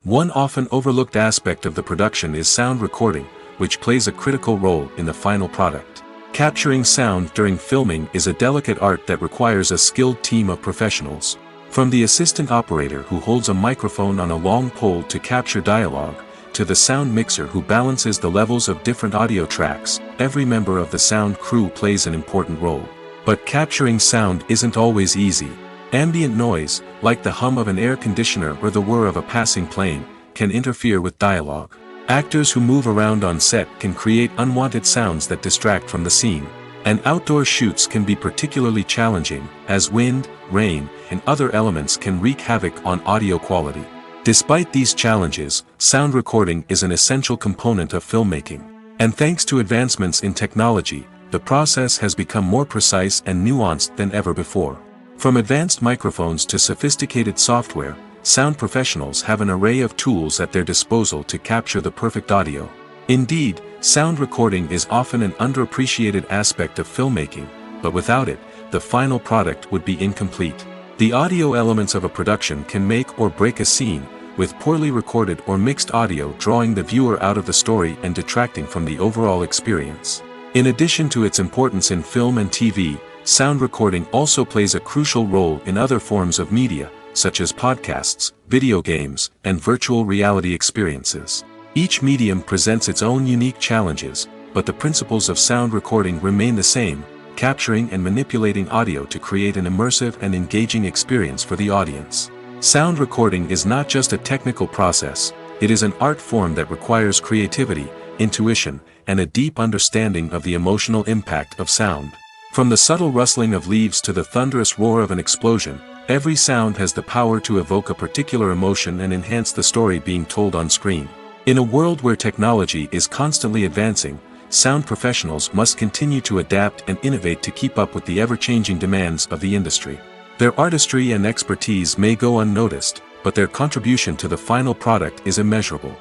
One often overlooked aspect of the production is sound recording, which plays a critical role in the final product. Capturing sound during filming is a delicate art that requires a skilled team of professionals. From the assistant operator who holds a microphone on a long pole to capture dialogue, to the sound mixer who balances the levels of different audio tracks, every member of the sound crew plays an important role. But capturing sound isn't always easy. Ambient noise, like the hum of an air conditioner or the whir of a passing plane, can interfere with dialogue. Actors who move around on set can create unwanted sounds that distract from the scene. And outdoor shoots can be particularly challenging, as wind, rain, and other elements can wreak havoc on audio quality. Despite these challenges, sound recording is an essential component of filmmaking. And thanks to advancements in technology, the process has become more precise and nuanced than ever before. From advanced microphones to sophisticated software, sound professionals have an array of tools at their disposal to capture the perfect audio. Indeed, sound recording is often an underappreciated aspect of filmmaking, but without it, the final product would be incomplete. The audio elements of a production can make or break a scene, with poorly recorded or mixed audio drawing the viewer out of the story and detracting from the overall experience. In addition to its importance in film and TV, sound recording also plays a crucial role in other forms of media, such as podcasts, video games, and virtual reality experiences. Each medium presents its own unique challenges, but the principles of sound recording remain the same, capturing and manipulating audio to create an immersive and engaging experience for the audience. Sound recording is not just a technical process, it is an art form that requires creativity, intuition, and a deep understanding of the emotional impact of sound. From the subtle rustling of leaves to the thunderous roar of an explosion, every sound has the power to evoke a particular emotion and enhance the story being told on screen. In a world where technology is constantly advancing, sound professionals must continue to adapt and innovate to keep up with the ever-changing demands of the industry. Their artistry and expertise may go unnoticed, but their contribution to the final product is immeasurable.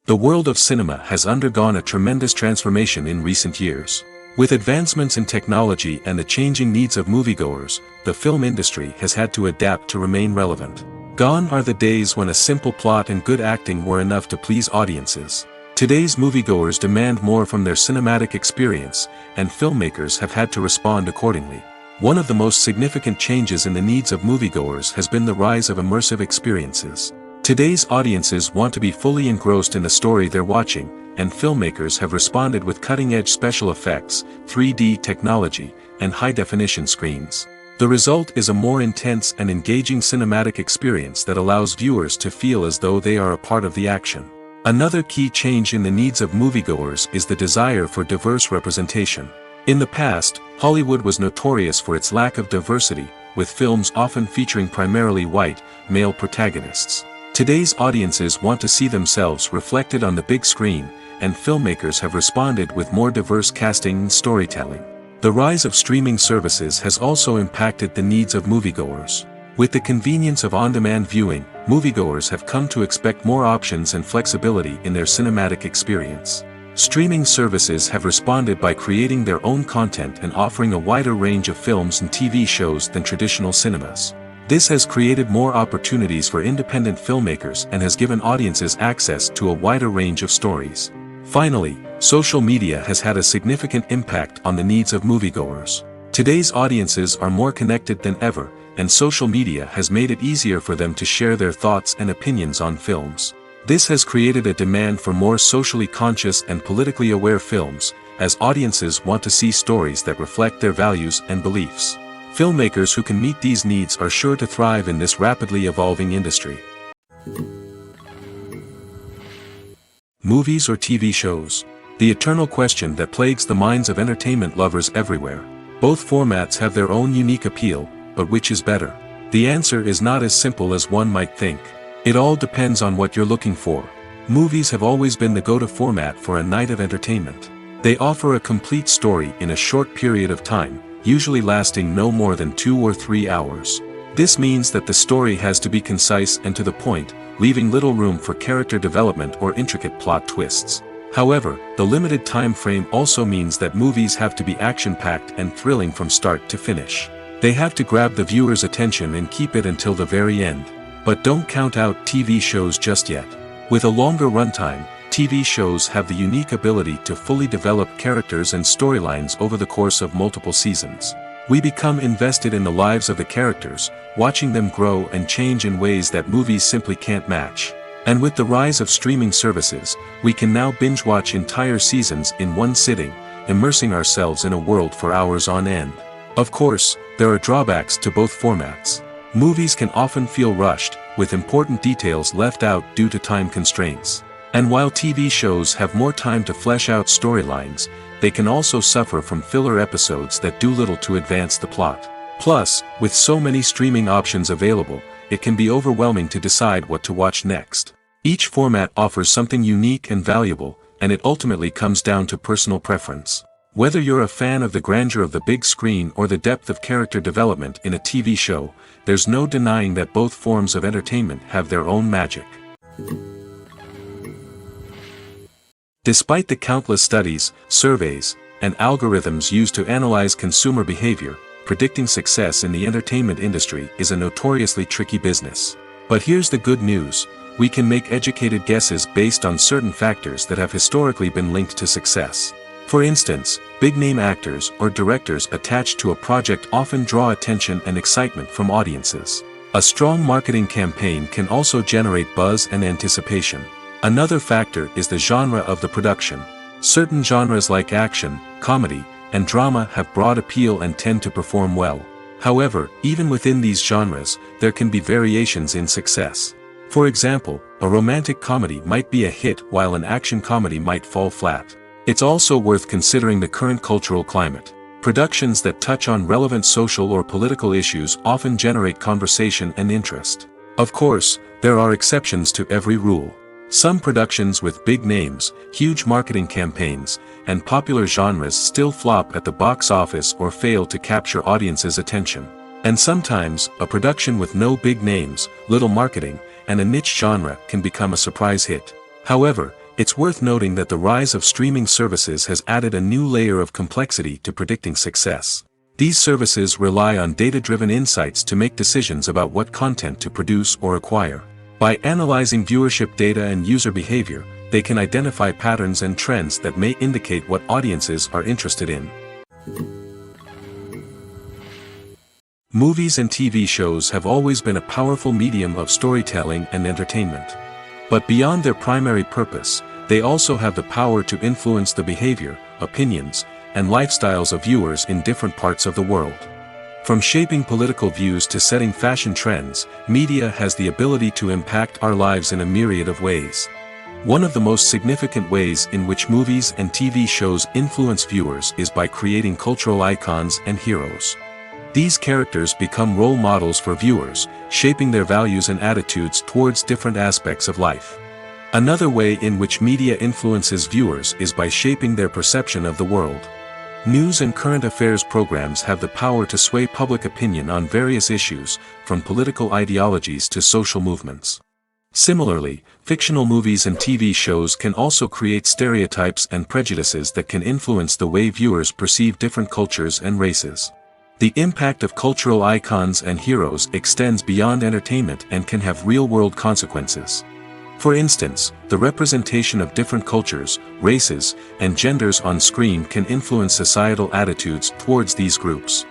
The world of cinema has undergone a tremendous transformation in recent years. With advancements in technology and the changing needs of moviegoers, the film industry has had to adapt to remain relevant. Gone are the days when a simple plot and good acting were enough to please audiences. Today's moviegoers demand more from their cinematic experience, and filmmakers have had to respond accordingly. One of the most significant changes in the needs of moviegoers has been the rise of immersive experiences. Today's audiences want to be fully engrossed in the story they're watching, and filmmakers have responded with cutting-edge special effects, 3D technology, and high-definition screens. The result is a more intense and engaging cinematic experience that allows viewers to feel as though they are a part of the action. Another key change in the needs of moviegoers is the desire for diverse representation. In the past, Hollywood was notorious for its lack of diversity, with films often featuring primarily white, male protagonists. Today's audiences want to see themselves reflected on the big screen, and filmmakers have responded with more diverse casting and storytelling. The rise of streaming services has also impacted the needs of moviegoers. With the convenience of on-demand viewing, moviegoers have come to expect more options and flexibility in their cinematic experience. Streaming services have responded by creating their own content and offering a wider range of films and TV shows than traditional cinemas. This has created more opportunities for independent filmmakers and has given audiences access to a wider range of stories. Finally, social media has had a significant impact on the needs of moviegoers. Today's audiences are more connected than ever, and social media has made it easier for them to share their thoughts and opinions on films. This has created a demand for more socially conscious and politically aware films, as audiences want to see stories that reflect their values and beliefs. Filmmakers who can meet these needs are sure to thrive in this rapidly evolving industry. Movies or TV shows? The eternal question that plagues the minds of entertainment lovers everywhere. Both formats have their own unique appeal, but which is better? The answer is not as simple as one might think. It all depends on what you're looking for. Movies have always been the go-to format for a night of entertainment. They offer a complete story in a short period of time, usually lasting no more than 2 or 3 hours. This means that the story has to be concise and to the point, leaving little room for character development or intricate plot twists. However, the limited time frame also means that movies have to be action-packed and thrilling from start to finish. They have to grab the viewer's attention and keep it until the very end. But don't count out TV shows just yet. With a longer runtime, TV shows have the unique ability to fully develop characters and storylines over the course of multiple seasons. We become invested in the lives of the characters, watching them grow and change in ways that movies simply can't match. And with the rise of streaming services, we can now binge-watch entire seasons in one sitting, immersing ourselves in a world for hours on end. Of course, there are drawbacks to both formats. Movies can often feel rushed, with important details left out due to time constraints. And while TV shows have more time to flesh out storylines, they can also suffer from filler episodes that do little to advance the plot. Plus, with so many streaming options available, it can be overwhelming to decide what to watch next. Each format offers something unique and valuable, and it ultimately comes down to personal preference. Whether you're a fan of the grandeur of the big screen or the depth of character development in a TV show, there's no denying that both forms of entertainment have their own magic. Despite the countless studies, surveys, and algorithms used to analyze consumer behavior, predicting success in the entertainment industry is a notoriously tricky business. But here's the good news: we can make educated guesses based on certain factors that have historically been linked to success. For instance, big-name actors or directors attached to a project often draw attention and excitement from audiences. A strong marketing campaign can also generate buzz and anticipation. Another factor is the genre of the production. Certain genres like action, comedy, and drama have broad appeal and tend to perform well. However, even within these genres, there can be variations in success. For example, a romantic comedy might be a hit while an action comedy might fall flat. It's also worth considering the current cultural climate. Productions that touch on relevant social or political issues often generate conversation and interest. Of course, there are exceptions to every rule. Some productions with big names, huge marketing campaigns, and popular genres still flop at the box office or fail to capture audiences' attention. And sometimes, a production with no big names, little marketing, and a niche genre can become a surprise hit. However, it's worth noting that the rise of streaming services has added a new layer of complexity to predicting success. These services rely on data-driven insights to make decisions about what content to produce or acquire. By analyzing viewership data and user behavior, they can identify patterns and trends that may indicate what audiences are interested in. Movies and TV shows have always been a powerful medium of storytelling and entertainment. But beyond their primary purpose, they also have the power to influence the behavior, opinions, and lifestyles of viewers in different parts of the world. From shaping political views to setting fashion trends, media has the ability to impact our lives in a myriad of ways. One of the most significant ways in which movies and TV shows influence viewers is by creating cultural icons and heroes. These characters become role models for viewers, shaping their values and attitudes towards different aspects of life. Another way in which media influences viewers is by shaping their perception of the world. News and current affairs programs have the power to sway public opinion on various issues, from political ideologies to social movements. Similarly, fictional movies and TV shows can also create stereotypes and prejudices that can influence the way viewers perceive different cultures and races. The impact of cultural icons and heroes extends beyond entertainment and can have real-world consequences. For instance, the representation of different cultures, races, and genders on screen can influence societal attitudes towards these groups.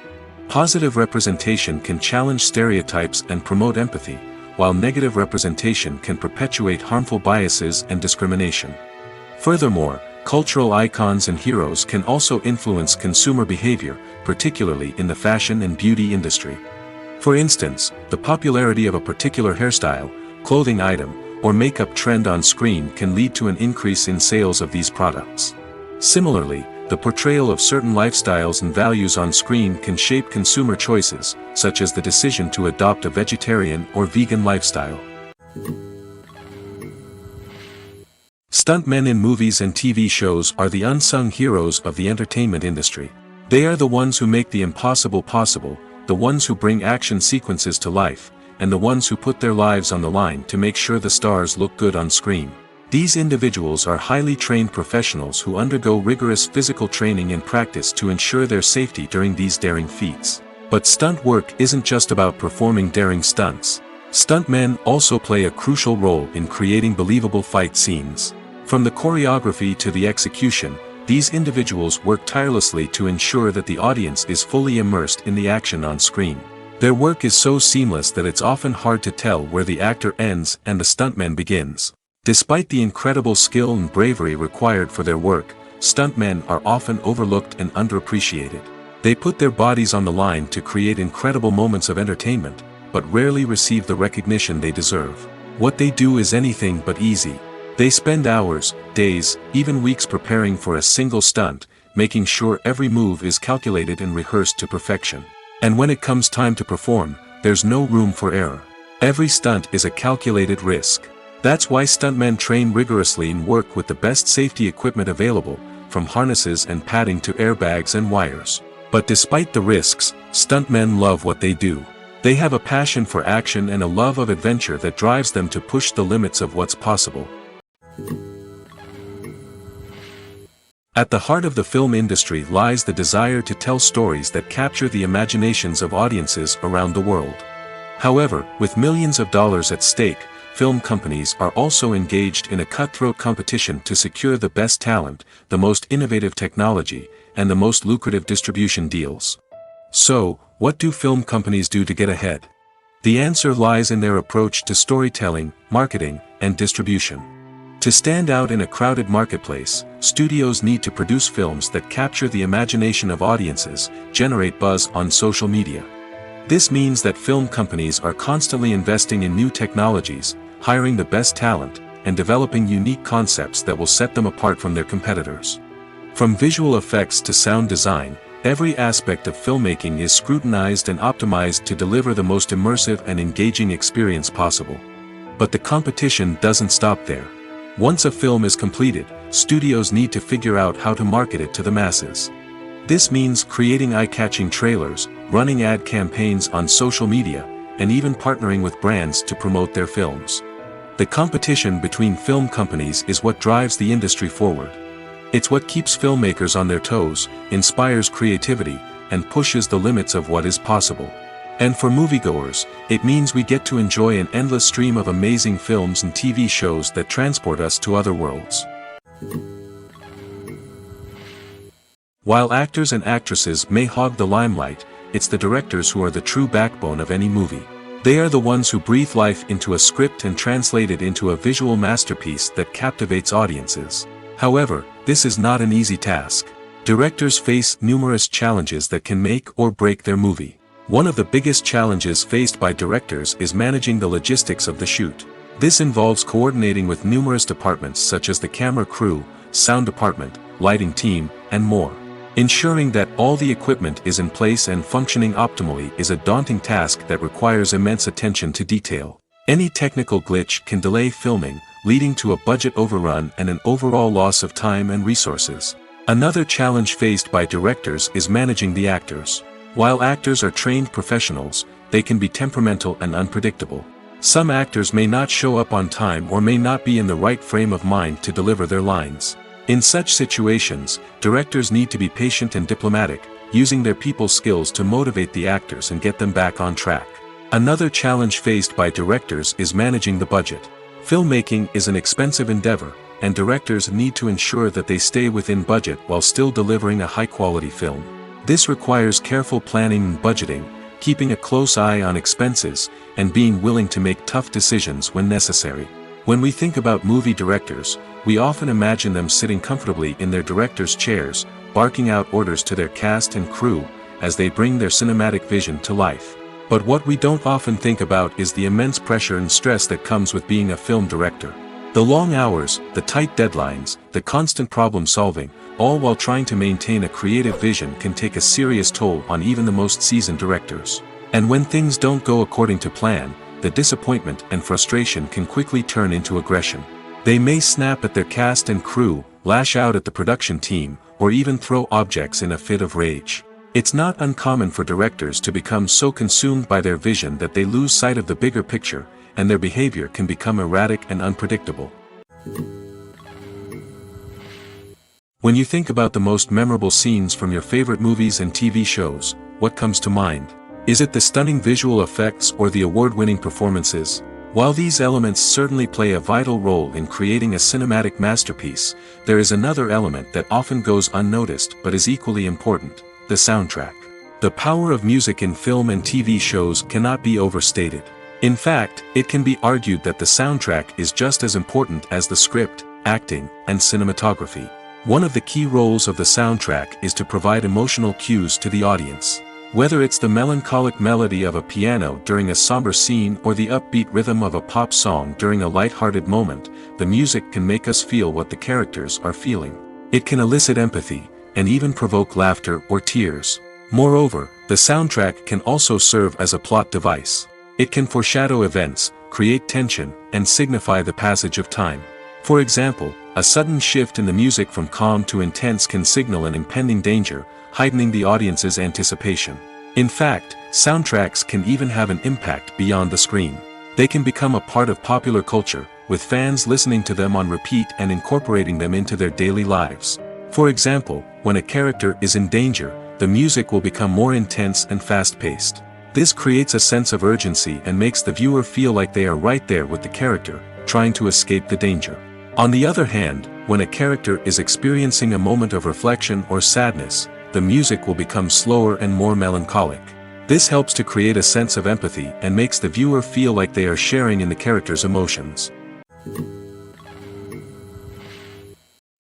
Positive representation can challenge stereotypes and promote empathy, while negative representation can perpetuate harmful biases and discrimination. Furthermore, cultural icons and heroes can also influence consumer behavior, particularly in the fashion and beauty industry. For instance, the popularity of a particular hairstyle, clothing item, or makeup trend on screen can lead to an increase in sales of these products. Similarly, the portrayal of certain lifestyles and values on screen can shape consumer choices, such as the decision to adopt a vegetarian or vegan lifestyle. Stuntmen in movies and TV shows are the unsung heroes of the entertainment industry. They are the ones who make the impossible possible, the ones who bring action sequences to life, and the ones who put their lives on the line to make sure the stars look good on screen. These individuals are highly trained professionals who undergo rigorous physical training and practice to ensure their safety during these daring feats. But stunt work isn't just about performing daring stunts. Stuntmen also play a crucial role in creating believable fight scenes. From the choreography to the execution, these individuals work tirelessly to ensure that the audience is fully immersed in the action on screen. Their work is so seamless that it's often hard to tell where the actor ends and the stuntman begins. Despite the incredible skill and bravery required for their work, stuntmen are often overlooked and underappreciated. They put their bodies on the line to create incredible moments of entertainment, but rarely receive the recognition they deserve. What they do is anything but easy. They spend hours, days, even weeks preparing for a single stunt, making sure every move is calculated and rehearsed to perfection. And when it comes time to perform, there's no room for error. Every stunt is a calculated risk. That's why stuntmen train rigorously and work with the best safety equipment available, from harnesses and padding to airbags and wires. But despite the risks, stuntmen love what they do. They have a passion for action and a love of adventure that drives them to push the limits of what's possible. At the heart of the film industry lies the desire to tell stories that capture the imaginations of audiences around the world. However, with millions of dollars at stake, film companies are also engaged in a cutthroat competition to secure the best talent, the most innovative technology, and the most lucrative distribution deals. So, what do film companies do to get ahead? The answer lies in their approach to storytelling, marketing, and distribution. To stand out in a crowded marketplace, studios need to produce films that capture the imagination of audiences, generate buzz on social media. This means that film companies are constantly investing in new technologies, hiring the best talent, and developing unique concepts that will set them apart from their competitors. From visual effects to sound design, every aspect of filmmaking is scrutinized and optimized to deliver the most immersive and engaging experience possible. But the competition doesn't stop there. Once a film is completed, studios need to figure out how to market it to the masses. This means creating eye-catching trailers, running ad campaigns on social media, and even partnering with brands to promote their films. The competition between film companies is what drives the industry forward. It's what keeps filmmakers on their toes, inspires creativity, and pushes the limits of what is possible. And for moviegoers, it means we get to enjoy an endless stream of amazing films and TV shows that transport us to other worlds. While actors and actresses may hog the limelight, it's the directors who are the true backbone of any movie. They are the ones who breathe life into a script and translate it into a visual masterpiece that captivates audiences. However, this is not an easy task. Directors face numerous challenges that can make or break their movie. One of the biggest challenges faced by directors is managing the logistics of the shoot. This involves coordinating with numerous departments such as the camera crew, sound department, lighting team, and more. Ensuring that all the equipment is in place and functioning optimally is a daunting task that requires immense attention to detail. Any technical glitch can delay filming, leading to a budget overrun and an overall loss of time and resources. Another challenge faced by directors is managing the actors. While actors are trained professionals, they can be temperamental and unpredictable. Some actors may not show up on time or may not be in the right frame of mind to deliver their lines. In such situations, directors need to be patient and diplomatic, using their people skills to motivate the actors and get them back on track. Another challenge faced by directors is managing the budget. Filmmaking is an expensive endeavor, and directors need to ensure that they stay within budget while still delivering a high-quality film. This requires careful planning and budgeting, keeping a close eye on expenses, and being willing to make tough decisions when necessary. When we think about movie directors, we often imagine them sitting comfortably in their director's chairs, barking out orders to their cast and crew, as they bring their cinematic vision to life. But what we don't often think about is the immense pressure and stress that comes with being a film director. The long hours, the tight deadlines, the constant problem solving, all while trying to maintain a creative vision can take a serious toll on even the most seasoned directors. And when things don't go according to plan, the disappointment and frustration can quickly turn into aggression. They may snap at their cast and crew, lash out at the production team, or even throw objects in a fit of rage. It's not uncommon for directors to become so consumed by their vision that they lose sight of the bigger picture, and their behavior can become erratic and unpredictable. When you think about the most memorable scenes from your favorite movies and TV shows, what comes to mind? Is it the stunning visual effects or the award-winning performances? While these elements certainly play a vital role in creating a cinematic masterpiece, there is another element that often goes unnoticed but is equally important: the soundtrack. The power of music in film and TV shows cannot be overstated. In fact, it can be argued that the soundtrack is just as important as the script, acting, and cinematography. One of the key roles of the soundtrack is to provide emotional cues to the audience. Whether it's the melancholic melody of a piano during a somber scene or the upbeat rhythm of a pop song during a light-hearted moment, the music can make us feel what the characters are feeling. It can elicit empathy, and even provoke laughter or tears. Moreover, the soundtrack can also serve as a plot device. It can foreshadow events, create tension, and signify the passage of time. For example, a sudden shift in the music from calm to intense can signal an impending danger, heightening the audience's anticipation. In fact, soundtracks can even have an impact beyond the screen. They can become a part of popular culture, with fans listening to them on repeat and incorporating them into their daily lives. For example, when a character is in danger, the music will become more intense and fast-paced. This creates a sense of urgency and makes the viewer feel like they are right there with the character, trying to escape the danger. On the other hand, when a character is experiencing a moment of reflection or sadness, the music will become slower and more melancholic. This helps to create a sense of empathy and makes the viewer feel like they are sharing in the character's emotions.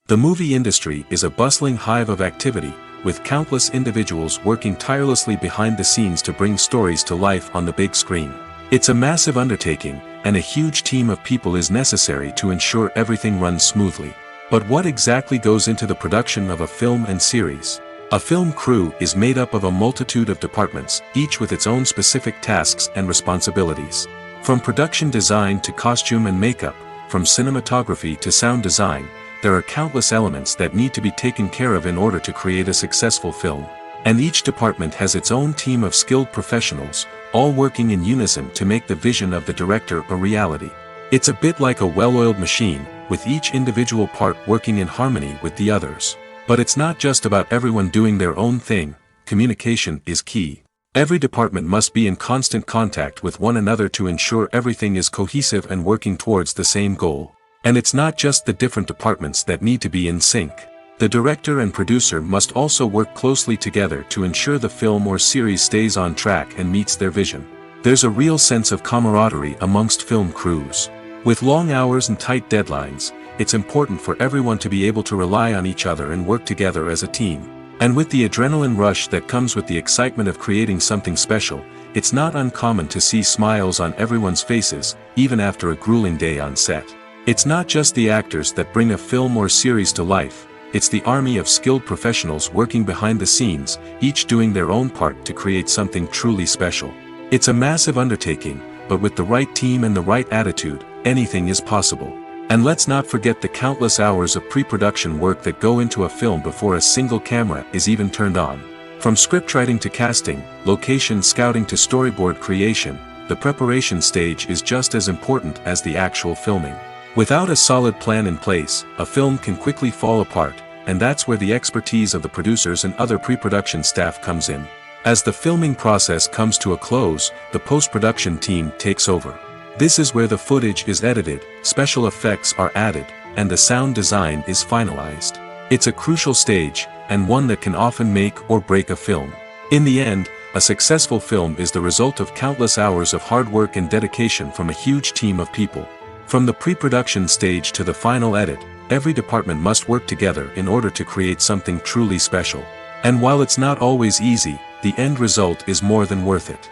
The movie industry is a bustling hive of activity, with countless individuals working tirelessly behind the scenes to bring stories to life on the big screen. It's a massive undertaking, and a huge team of people is necessary to ensure everything runs smoothly. But what exactly goes into the production of a film and series? A film crew is made up of a multitude of departments, each with its own specific tasks and responsibilities. From production design to costume and makeup, from cinematography to sound design, there are countless elements that need to be taken care of in order to create a successful film. And each department has its own team of skilled professionals, all working in unison to make the vision of the director a reality. It's a bit like a well-oiled machine, with each individual part working in harmony with the others. But it's not just about everyone doing their own thing. Communication is key. Every department must be in constant contact with one another to ensure everything is cohesive and working towards the same goal. And it's not just the different departments that need to be in sync. The director and producer must also work closely together to ensure the film or series stays on track and meets their vision. There's a real sense of camaraderie amongst film crews. With long hours and tight deadlines, it's important for everyone to be able to rely on each other and work together as a team. And with the adrenaline rush that comes with the excitement of creating something special, it's not uncommon to see smiles on everyone's faces, even after a grueling day on set. It's not just the actors that bring a film or series to life, it's the army of skilled professionals working behind the scenes, each doing their own part to create something truly special. It's a massive undertaking, but with the right team and the right attitude, anything is possible. And let's not forget the countless hours of pre-production work that go into a film before a single camera is even turned on. From scriptwriting to casting, location scouting to storyboard creation, the preparation stage is just as important as the actual filming. Without a solid plan in place, a film can quickly fall apart, and that's where the expertise of the producers and other pre-production staff comes in. As the filming process comes to a close, the post-production team takes over. This is where the footage is edited, special effects are added, and the sound design is finalized. It's a crucial stage, and one that can often make or break a film. In the end, a successful film is the result of countless hours of hard work and dedication from a huge team of people. From the pre-production stage to the final edit, every department must work together in order to create something truly special. And while it's not always easy, the end result is more than worth it.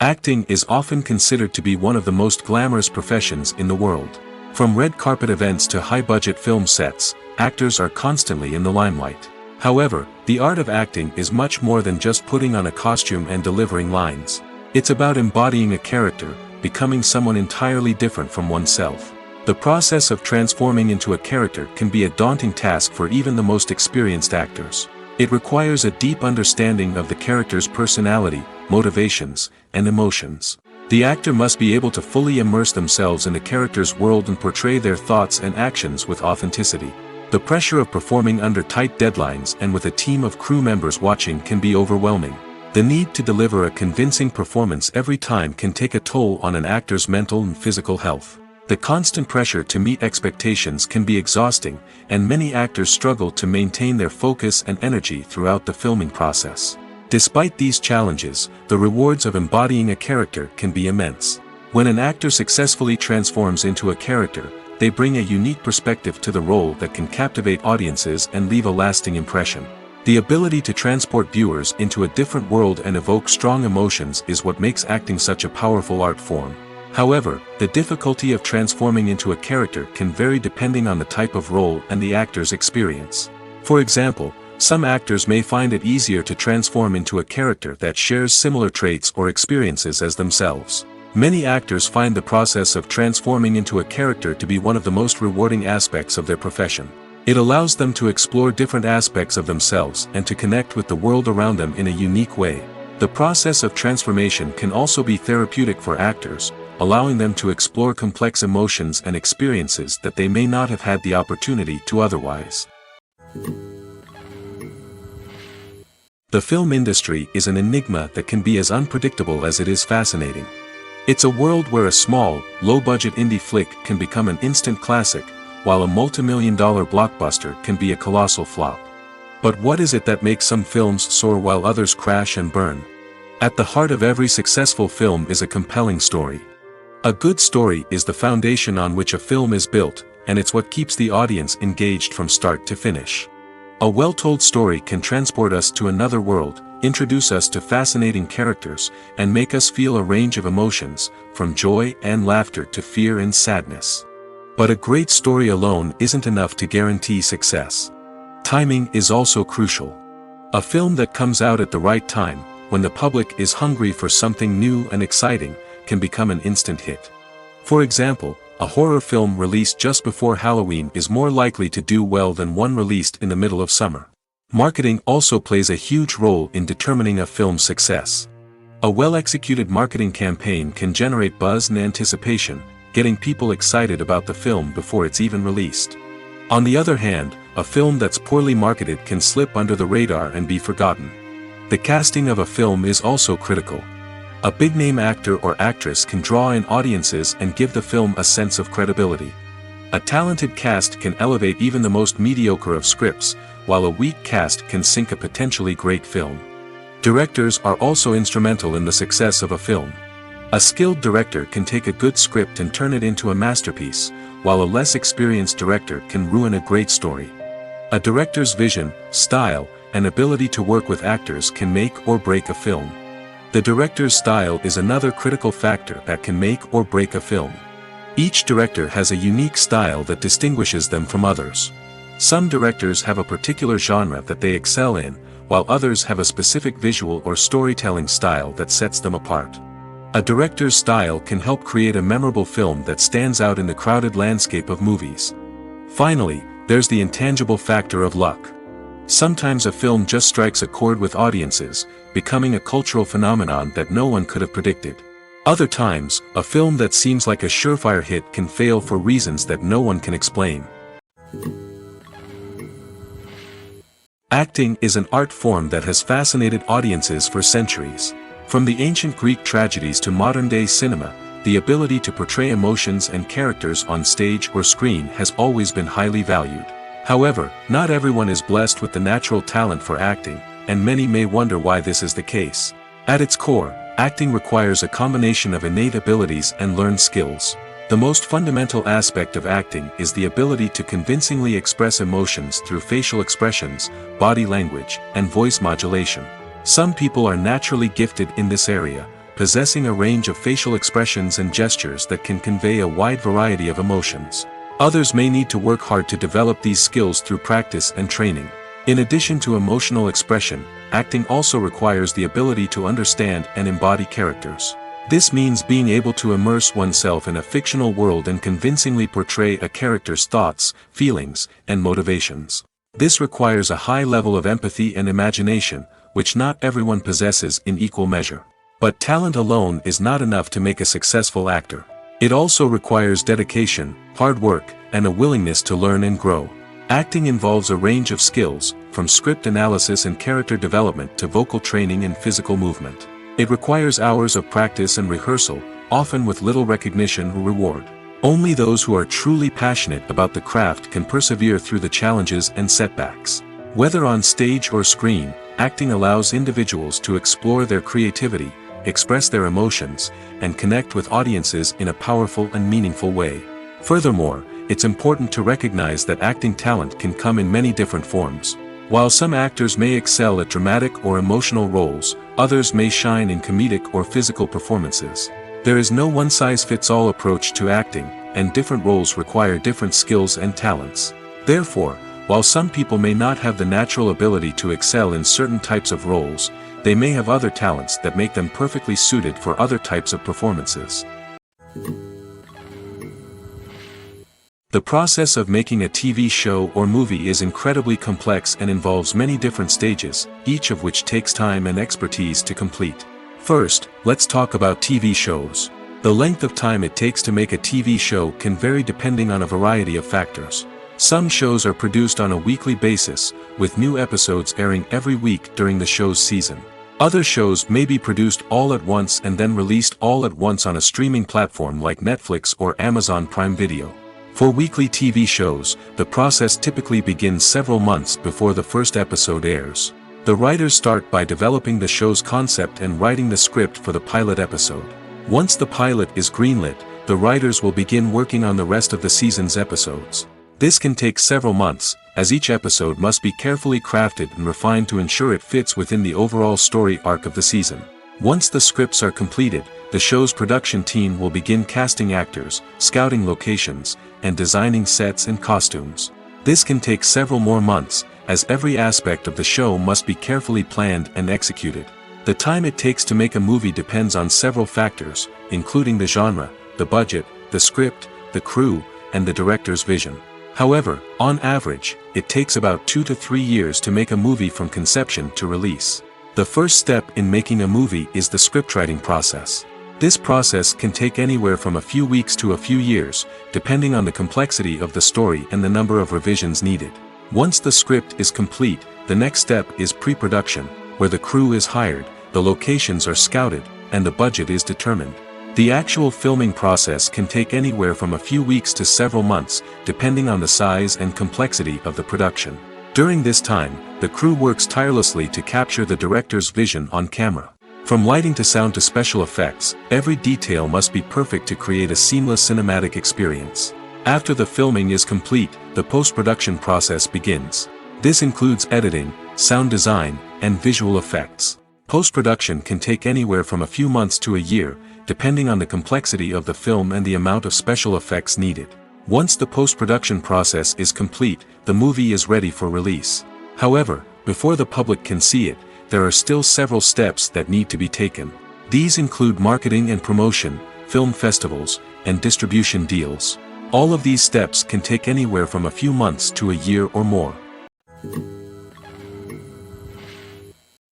Acting is often considered to be one of the most glamorous professions in the world. From red carpet events to high-budget film sets, actors are constantly in the limelight. However, the art of acting is much more than just putting on a costume and delivering lines. It's about embodying a character, becoming someone entirely different from oneself. The process of transforming into a character can be a daunting task for even the most experienced actors. It requires a deep understanding of the character's personality, motivations, and emotions. The actor must be able to fully immerse themselves in the character's world and portray their thoughts and actions with authenticity. The pressure of performing under tight deadlines and with a team of crew members watching can be overwhelming. The need to deliver a convincing performance every time can take a toll on an actor's mental and physical health. The constant pressure to meet expectations can be exhausting, and many actors struggle to maintain their focus and energy throughout the filming process. Despite these challenges, the rewards of embodying a character can be immense. When an actor successfully transforms into a character, they bring a unique perspective to the role that can captivate audiences and leave a lasting impression. The ability to transport viewers into a different world and evoke strong emotions is what makes acting such a powerful art form. However, the difficulty of transforming into a character can vary depending on the type of role and the actor's experience. For example, some actors may find it easier to transform into a character that shares similar traits or experiences as themselves. Many actors find the process of transforming into a character to be one of the most rewarding aspects of their profession. It allows them to explore different aspects of themselves and to connect with the world around them in a unique way. The process of transformation can also be therapeutic for actors, allowing them to explore complex emotions and experiences that they may not have had the opportunity to otherwise. The film industry is an enigma that can be as unpredictable as it is fascinating. It's a world where a small, low-budget indie flick can become an instant classic, while a multi-million-dollar blockbuster can be a colossal flop. But what is it that makes some films soar while others crash and burn? At the heart of every successful film is a compelling story. A good story is the foundation on which a film is built, and it's what keeps the audience engaged from start to finish. A well-told story can transport us to another world, introduce us to fascinating characters, and make us feel a range of emotions, from joy and laughter to fear and sadness. But a great story alone isn't enough to guarantee success. Timing is also crucial. A film that comes out at the right time, when the public is hungry for something new and exciting, can become an instant hit. For example, a horror film released just before Halloween is more likely to do well than one released in the middle of summer. Marketing also plays a huge role in determining a film's success. A well-executed marketing campaign can generate buzz and anticipation, getting people excited about the film before it's even released. On the other hand, a film that's poorly marketed can slip under the radar and be forgotten. The casting of a film is also critical. A big-name actor or actress can draw in audiences and give the film a sense of credibility. A talented cast can elevate even the most mediocre of scripts, while a weak cast can sink a potentially great film. Directors are also instrumental in the success of a film. A skilled director can take a good script and turn it into a masterpiece, while a less experienced director can ruin a great story. A director's vision, style, and ability to work with actors can make or break a film. The director's style is another critical factor that can make or break a film. Each director has a unique style that distinguishes them from others. Some directors have a particular genre that they excel in, while others have a specific visual or storytelling style that sets them apart. A director's style can help create a memorable film that stands out in the crowded landscape of movies. Finally, there's the intangible factor of luck. Sometimes a film just strikes a chord with audiences, becoming a cultural phenomenon that no one could have predicted. Other times, a film that seems like a surefire hit can fail for reasons that no one can explain. Acting is an art form that has fascinated audiences for centuries. From the ancient Greek tragedies to modern-day cinema, the ability to portray emotions and characters on stage or screen has always been highly valued. However, not everyone is blessed with the natural talent for acting, and many may wonder why this is the case. At its core, acting requires a combination of innate abilities and learned skills. The most fundamental aspect of acting is the ability to convincingly express emotions through facial expressions, body language, and voice modulation. Some people are naturally gifted in this area, possessing a range of facial expressions and gestures that can convey a wide variety of emotions. Others may need to work hard to develop these skills through practice and training. In addition to emotional expression, acting also requires the ability to understand and embody characters. This means being able to immerse oneself in a fictional world and convincingly portray a character's thoughts, feelings, and motivations. This requires a high level of empathy and imagination, which not everyone possesses in equal measure. But talent alone is not enough to make a successful actor. It also requires dedication, hard work, and a willingness to learn and grow. Acting involves a range of skills, from script analysis and character development to vocal training and physical movement. It requires hours of practice and rehearsal, often with little recognition or reward. Only those who are truly passionate about the craft can persevere through the challenges and setbacks. Whether on stage or screen, acting allows individuals to explore their creativity, express their emotions, and connect with audiences in a powerful and meaningful way. Furthermore, it's important to recognize that acting talent can come in many different forms. While some actors may excel at dramatic or emotional roles, others may shine in comedic or physical performances. There is no one-size-fits-all approach to acting, and different roles require different skills and talents. Therefore, while some people may not have the natural ability to excel in certain types of roles, they may have other talents that make them perfectly suited for other types of performances. The process of making a TV show or movie is incredibly complex and involves many different stages, each of which takes time and expertise to complete. First, let's talk about TV shows. The length of time it takes to make a TV show can vary depending on a variety of factors. Some shows are produced on a weekly basis, with new episodes airing every week during the show's season. Other shows may be produced all at once and then released all at once on a streaming platform like Netflix or Amazon Prime Video. For weekly TV shows, the process typically begins several months before the first episode airs. The writers start by developing the show's concept and writing the script for the pilot episode. Once the pilot is greenlit, the writers will begin working on the rest of the season's episodes. This can take several months, as each episode must be carefully crafted and refined to ensure it fits within the overall story arc of the season. Once the scripts are completed, the show's production team will begin casting actors, scouting locations, and designing sets and costumes. This can take several more months, as every aspect of the show must be carefully planned and executed. The time it takes to make a movie depends on several factors, including the genre, the budget, the script, the crew, and the director's vision. However, on average, it takes about 2 to 3 years to make a movie from conception to release. The first step in making a movie is the scriptwriting process. This process can take anywhere from a few weeks to a few years, depending on the complexity of the story and the number of revisions needed. Once the script is complete, the next step is pre-production, where the crew is hired, the locations are scouted, and the budget is determined. The actual filming process can take anywhere from a few weeks to several months, depending on the size and complexity of the production. During this time, the crew works tirelessly to capture the director's vision on camera. From lighting to sound to special effects, every detail must be perfect to create a seamless cinematic experience. After the filming is complete, the post-production process begins. This includes editing, sound design, and visual effects. Post-production can take anywhere from a few months to a year, depending on the complexity of the film and the amount of special effects needed. Once the post-production process is complete, the movie is ready for release. However, before the public can see it, there are still several steps that need to be taken. These include marketing and promotion, film festivals, and distribution deals. All of these steps can take anywhere from a few months to a year or more.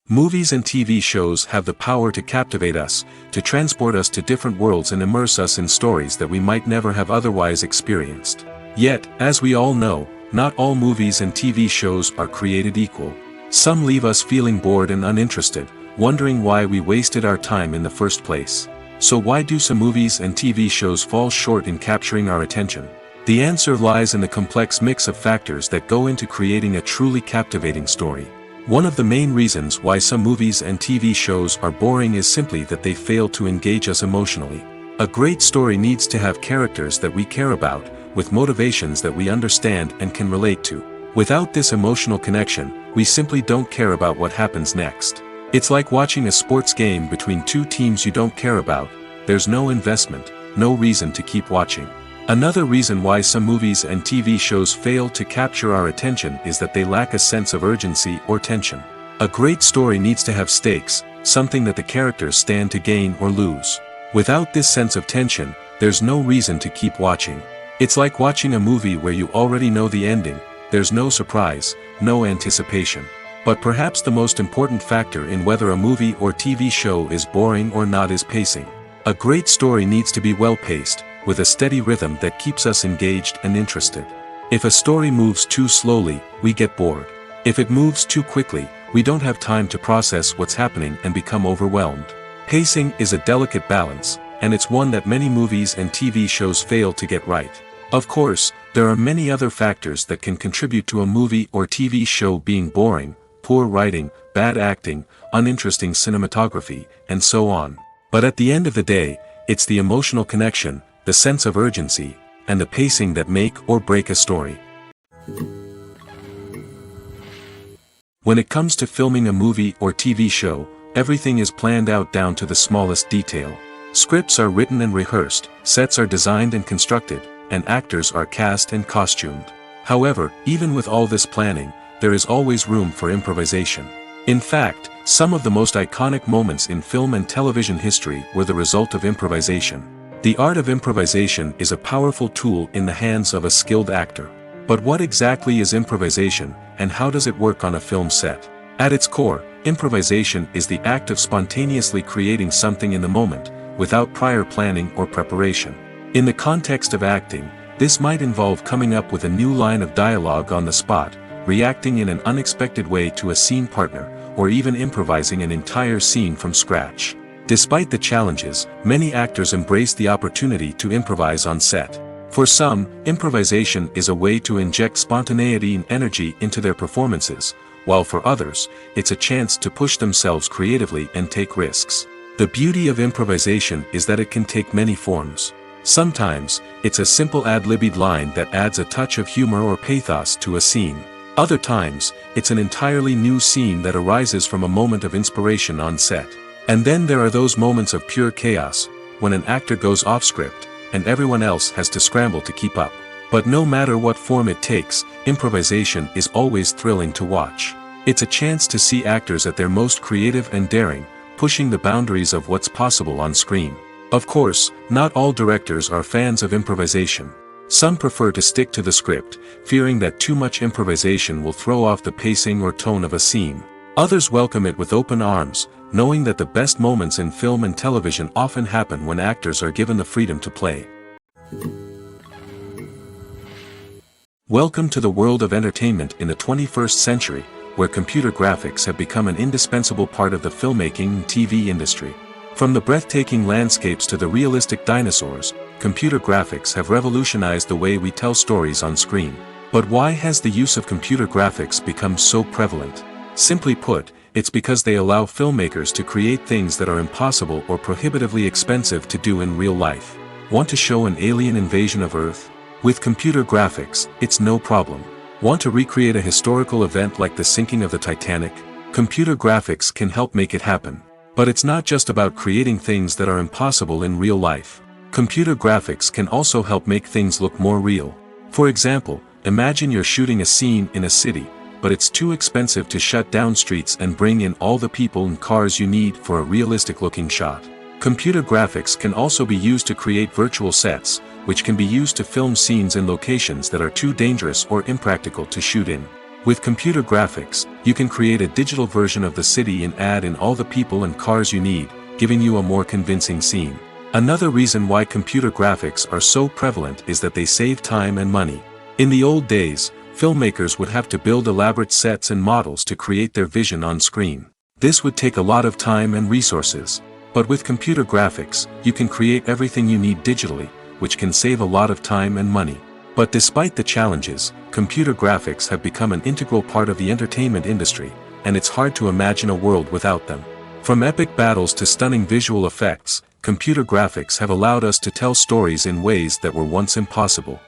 Movies and TV shows have the power to captivate us, to transport us to different worlds and immerse us in stories that we might never have otherwise experienced. Yet, as we all know, not all movies and TV shows are created equal. Some leave us feeling bored and uninterested, wondering why we wasted our time in the first place. So why do some movies and TV shows fall short in capturing our attention? The answer lies in the complex mix of factors that go into creating a truly captivating story. One of the main reasons why some movies and TV shows are boring is simply that they fail to engage us emotionally. A great story needs to have characters that we care about, with motivations that we understand and can relate to. Without this emotional connection, we simply don't care about what happens next. It's like watching a sports game between two teams you don't care about. There's no investment, no reason to keep watching. Another reason why some movies and TV shows fail to capture our attention is that they lack a sense of urgency or tension. A great story needs to have stakes, something that the characters stand to gain or lose. Without this sense of tension, there's no reason to keep watching. It's like watching a movie where you already know the ending. There's no surprise, no anticipation. But perhaps the most important factor in whether a movie or TV show is boring or not is pacing. A great story needs to be well-paced, with a steady rhythm that keeps us engaged and interested. If a story moves too slowly, we get bored. If it moves too quickly, we don't have time to process what's happening and become overwhelmed. Pacing is a delicate balance, and it's one that many movies and TV shows fail to get right. Of course, there are many other factors that can contribute to a movie or TV show being boring: poor writing, bad acting, uninteresting cinematography, and so on. But at the end of the day, it's the emotional connection, the sense of urgency, and the pacing that make or break a story. When it comes to filming a movie or TV show, everything is planned out down to the smallest detail. Scripts are written and rehearsed, sets are designed and constructed, and actors are cast and costumed. However, even with all this planning, there is always room for improvisation. In fact, some of the most iconic moments in film and television history were the result of improvisation. The art of improvisation is a powerful tool in the hands of a skilled actor. But what exactly is improvisation, and how does it work on a film set? At its core, improvisation is the act of spontaneously creating something in the moment, without prior planning or preparation. In the context of acting, this might involve coming up with a new line of dialogue on the spot, reacting in an unexpected way to a scene partner, or even improvising an entire scene from scratch. Despite the challenges, many actors embrace the opportunity to improvise on set. For some, improvisation is a way to inject spontaneity and energy into their performances, while for others, it's a chance to push themselves creatively and take risks. The beauty of improvisation is that it can take many forms. Sometimes, it's a simple ad-libbed line that adds a touch of humor or pathos to a scene. Other times, it's an entirely new scene that arises from a moment of inspiration on set. And then there are those moments of pure chaos, when an actor goes off script, and everyone else has to scramble to keep up. But no matter what form it takes, improvisation is always thrilling to watch. It's a chance to see actors at their most creative and daring, pushing the boundaries of what's possible on screen. Of course, not all directors are fans of improvisation. Some prefer to stick to the script, fearing that too much improvisation will throw off the pacing or tone of a scene. Others welcome it with open arms, knowing that the best moments in film and television often happen when actors are given the freedom to play. Welcome to the world of entertainment in the 21st century, where computer graphics have become an indispensable part of the filmmaking and TV industry. From the breathtaking landscapes to the realistic dinosaurs, computer graphics have revolutionized the way we tell stories on screen. But why has the use of computer graphics become so prevalent? Simply put, it's because they allow filmmakers to create things that are impossible or prohibitively expensive to do in real life. Want to show an alien invasion of Earth? With computer graphics, it's no problem. Want to recreate a historical event like the sinking of the Titanic? Computer graphics can help make it happen. But it's not just about creating things that are impossible in real life. Computer graphics can also help make things look more real. For example, imagine you're shooting a scene in a city, but it's too expensive to shut down streets and bring in all the people and cars you need for a realistic-looking shot. Computer graphics can also be used to create virtual sets, which can be used to film scenes in locations that are too dangerous or impractical to shoot in. With computer graphics, you can create a digital version of the city and add in all the people and cars you need, giving you a more convincing scene. Another reason why computer graphics are so prevalent is that they save time and money. In the old days, filmmakers would have to build elaborate sets and models to create their vision on screen. This would take a lot of time and resources. But with computer graphics, you can create everything you need digitally, which can save a lot of time and money. But despite the challenges, computer graphics have become an integral part of the entertainment industry, and it's hard to imagine a world without them. From epic battles to stunning visual effects, computer graphics have allowed us to tell stories in ways that were once impossible.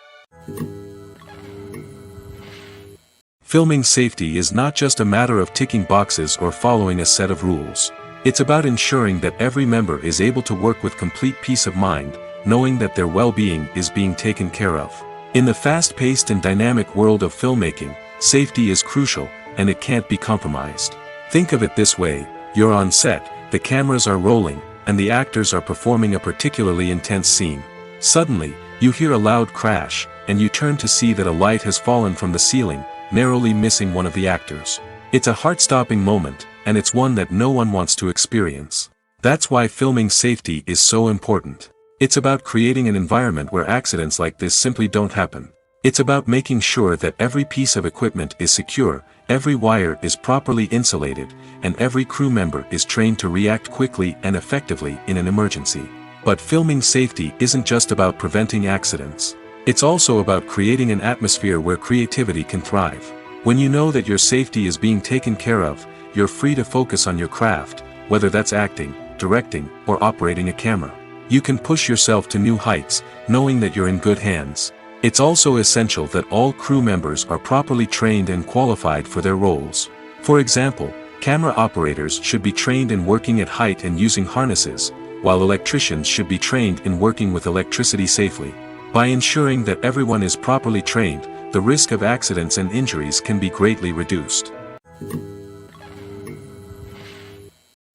Filming safety is not just a matter of ticking boxes or following a set of rules. It's about ensuring that every member is able to work with complete peace of mind, knowing that their well-being is being taken care of. In the fast-paced and dynamic world of filmmaking, safety is crucial, and it can't be compromised. Think of it this way: you're on set, the cameras are rolling, and the actors are performing a particularly intense scene. Suddenly, you hear a loud crash, and you turn to see that a light has fallen from the ceiling, narrowly missing one of the actors. It's a heart-stopping moment, and it's one that no one wants to experience. That's why filming safety is so important. It's about creating an environment where accidents like this simply don't happen. It's about making sure that every piece of equipment is secure, every wire is properly insulated, and every crew member is trained to react quickly and effectively in an emergency. But filming safety isn't just about preventing accidents. It's also about creating an atmosphere where creativity can thrive. When you know that your safety is being taken care of, you're free to focus on your craft, whether that's acting, directing, or operating a camera. You can push yourself to new heights, knowing that you're in good hands. It's also essential that all crew members are properly trained and qualified for their roles. For example, camera operators should be trained in working at height and using harnesses, while electricians should be trained in working with electricity safely. By ensuring that everyone is properly trained, the risk of accidents and injuries can be greatly reduced.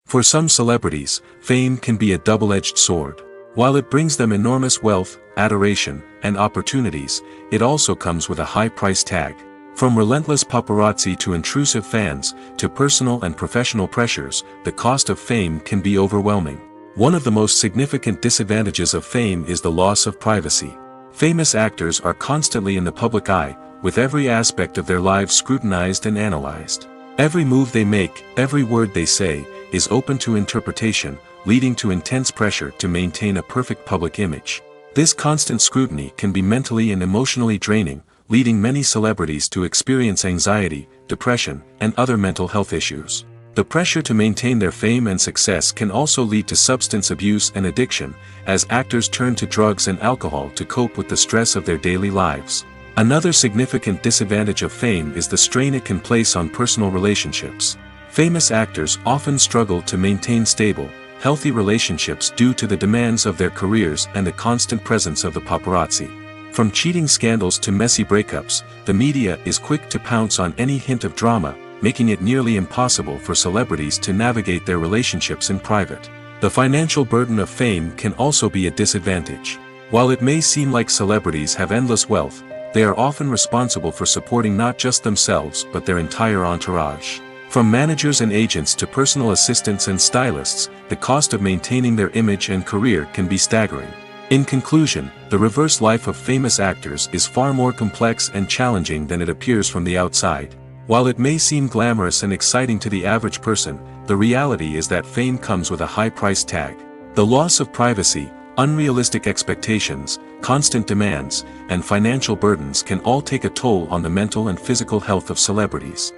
For some celebrities, fame can be a double-edged sword. While it brings them enormous wealth, adoration, and opportunities, it also comes with a high price tag. From relentless paparazzi to intrusive fans, to personal and professional pressures, the cost of fame can be overwhelming. One of the most significant disadvantages of fame is the loss of privacy. Famous actors are constantly in the public eye, with every aspect of their lives scrutinized and analyzed. Every move they make, every word they say, is open to interpretation, leading to intense pressure to maintain a perfect public image. This constant scrutiny can be mentally and emotionally draining, leading many celebrities to experience anxiety, depression, and other mental health issues. The pressure to maintain their fame and success can also lead to substance abuse and addiction, as actors turn to drugs and alcohol to cope with the stress of their daily lives. Another significant disadvantage of fame is the strain it can place on personal relationships. Famous actors often struggle to maintain stable, healthy relationships due to the demands of their careers and the constant presence of the paparazzi. From cheating scandals to messy breakups, the media is quick to pounce on any hint of drama, making it nearly impossible for celebrities to navigate their relationships in private. The financial burden of fame can also be a disadvantage. While it may seem like celebrities have endless wealth, they are often responsible for supporting not just themselves but their entire entourage. From managers and agents to personal assistants and stylists, the cost of maintaining their image and career can be staggering. In conclusion, the reverse life of famous actors is far more complex and challenging than it appears from the outside. While it may seem glamorous and exciting to the average person, the reality is that fame comes with a high price tag. The loss of privacy, unrealistic expectations, constant demands, and financial burdens can all take a toll on the mental and physical health of celebrities.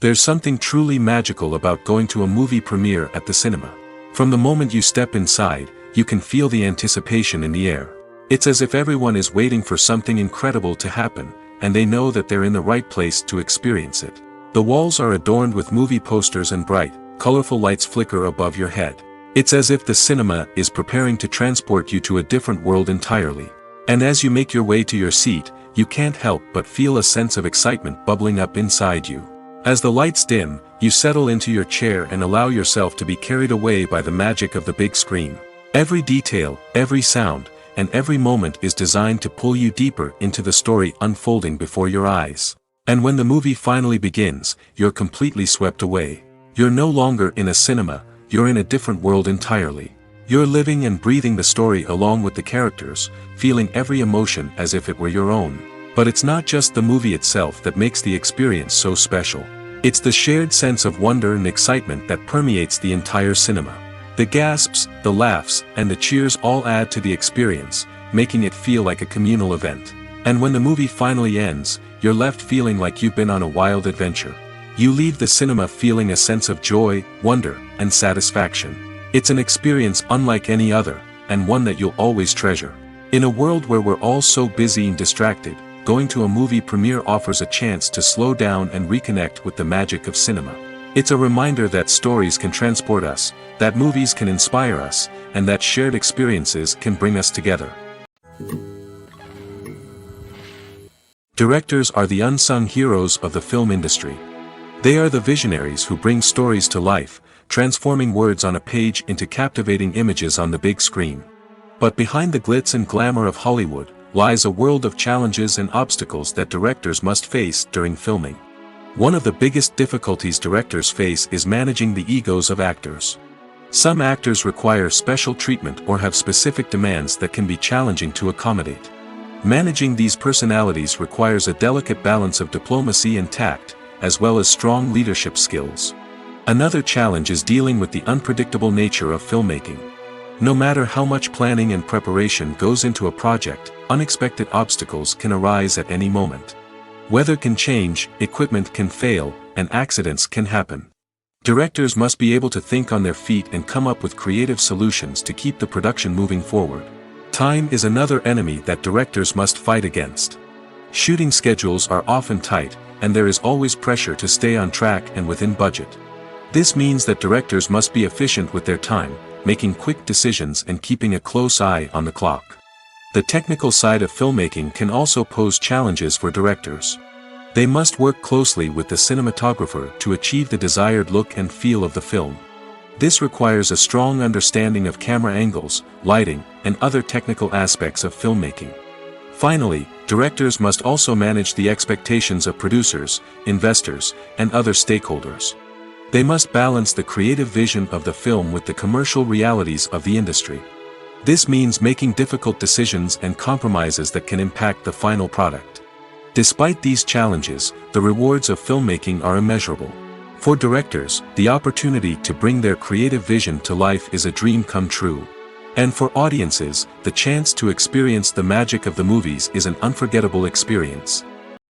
There's something truly magical about going to a movie premiere at the cinema. From the moment you step inside, you can feel the anticipation in the air. It's as if everyone is waiting for something incredible to happen, and they know that they're in the right place to experience it. The walls are adorned with movie posters and bright, colorful lights flicker above your head. It's as if the cinema is preparing to transport you to a different world entirely. And as you make your way to your seat, you can't help but feel a sense of excitement bubbling up inside you. As the lights dim, you settle into your chair and allow yourself to be carried away by the magic of the big screen. Every detail, every sound, and every moment is designed to pull you deeper into the story unfolding before your eyes. And when the movie finally begins, you're completely swept away. You're no longer in a cinema, you're in a different world entirely. You're living and breathing the story along with the characters, feeling every emotion as if it were your own. But it's not just the movie itself that makes the experience so special. It's the shared sense of wonder and excitement that permeates the entire cinema. The gasps, the laughs, and the cheers all add to the experience, making it feel like a communal event. And when the movie finally ends, you're left feeling like you've been on a wild adventure. You leave the cinema feeling a sense of joy, wonder, and satisfaction. It's an experience unlike any other, and one that you'll always treasure. In a world where we're all so busy and distracted, going to a movie premiere offers a chance to slow down and reconnect with the magic of cinema. It's a reminder that stories can transport us, that movies can inspire us, and that shared experiences can bring us together. Directors are the unsung heroes of the film industry. They are the visionaries who bring stories to life, transforming words on a page into captivating images on the big screen. But behind the glitz and glamour of Hollywood lies a world of challenges and obstacles that directors must face during filming. One of the biggest difficulties directors face is managing the egos of actors. Some actors require special treatment or have specific demands that can be challenging to accommodate. Managing these personalities requires a delicate balance of diplomacy and tact, as well as strong leadership skills. Another challenge is dealing with the unpredictable nature of filmmaking. No matter how much planning and preparation goes into a project, unexpected obstacles can arise at any moment. Weather can change, equipment can fail, and accidents can happen. Directors must be able to think on their feet and come up with creative solutions to keep the production moving forward. Time is another enemy that directors must fight against. Shooting schedules are often tight, and there is always pressure to stay on track and within budget. This means that directors must be efficient with their time, making quick decisions and keeping a close eye on the clock. The technical side of filmmaking can also pose challenges for directors. They must work closely with the cinematographer to achieve the desired look and feel of the film. This requires a strong understanding of camera angles, lighting, and other technical aspects of filmmaking. Finally, directors must also manage the expectations of producers, investors, and other stakeholders. They must balance the creative vision of the film with the commercial realities of the industry. This means making difficult decisions and compromises that can impact the final product. Despite these challenges, the rewards of filmmaking are immeasurable. For directors, the opportunity to bring their creative vision to life is a dream come true. And for audiences, the chance to experience the magic of the movies is an unforgettable experience.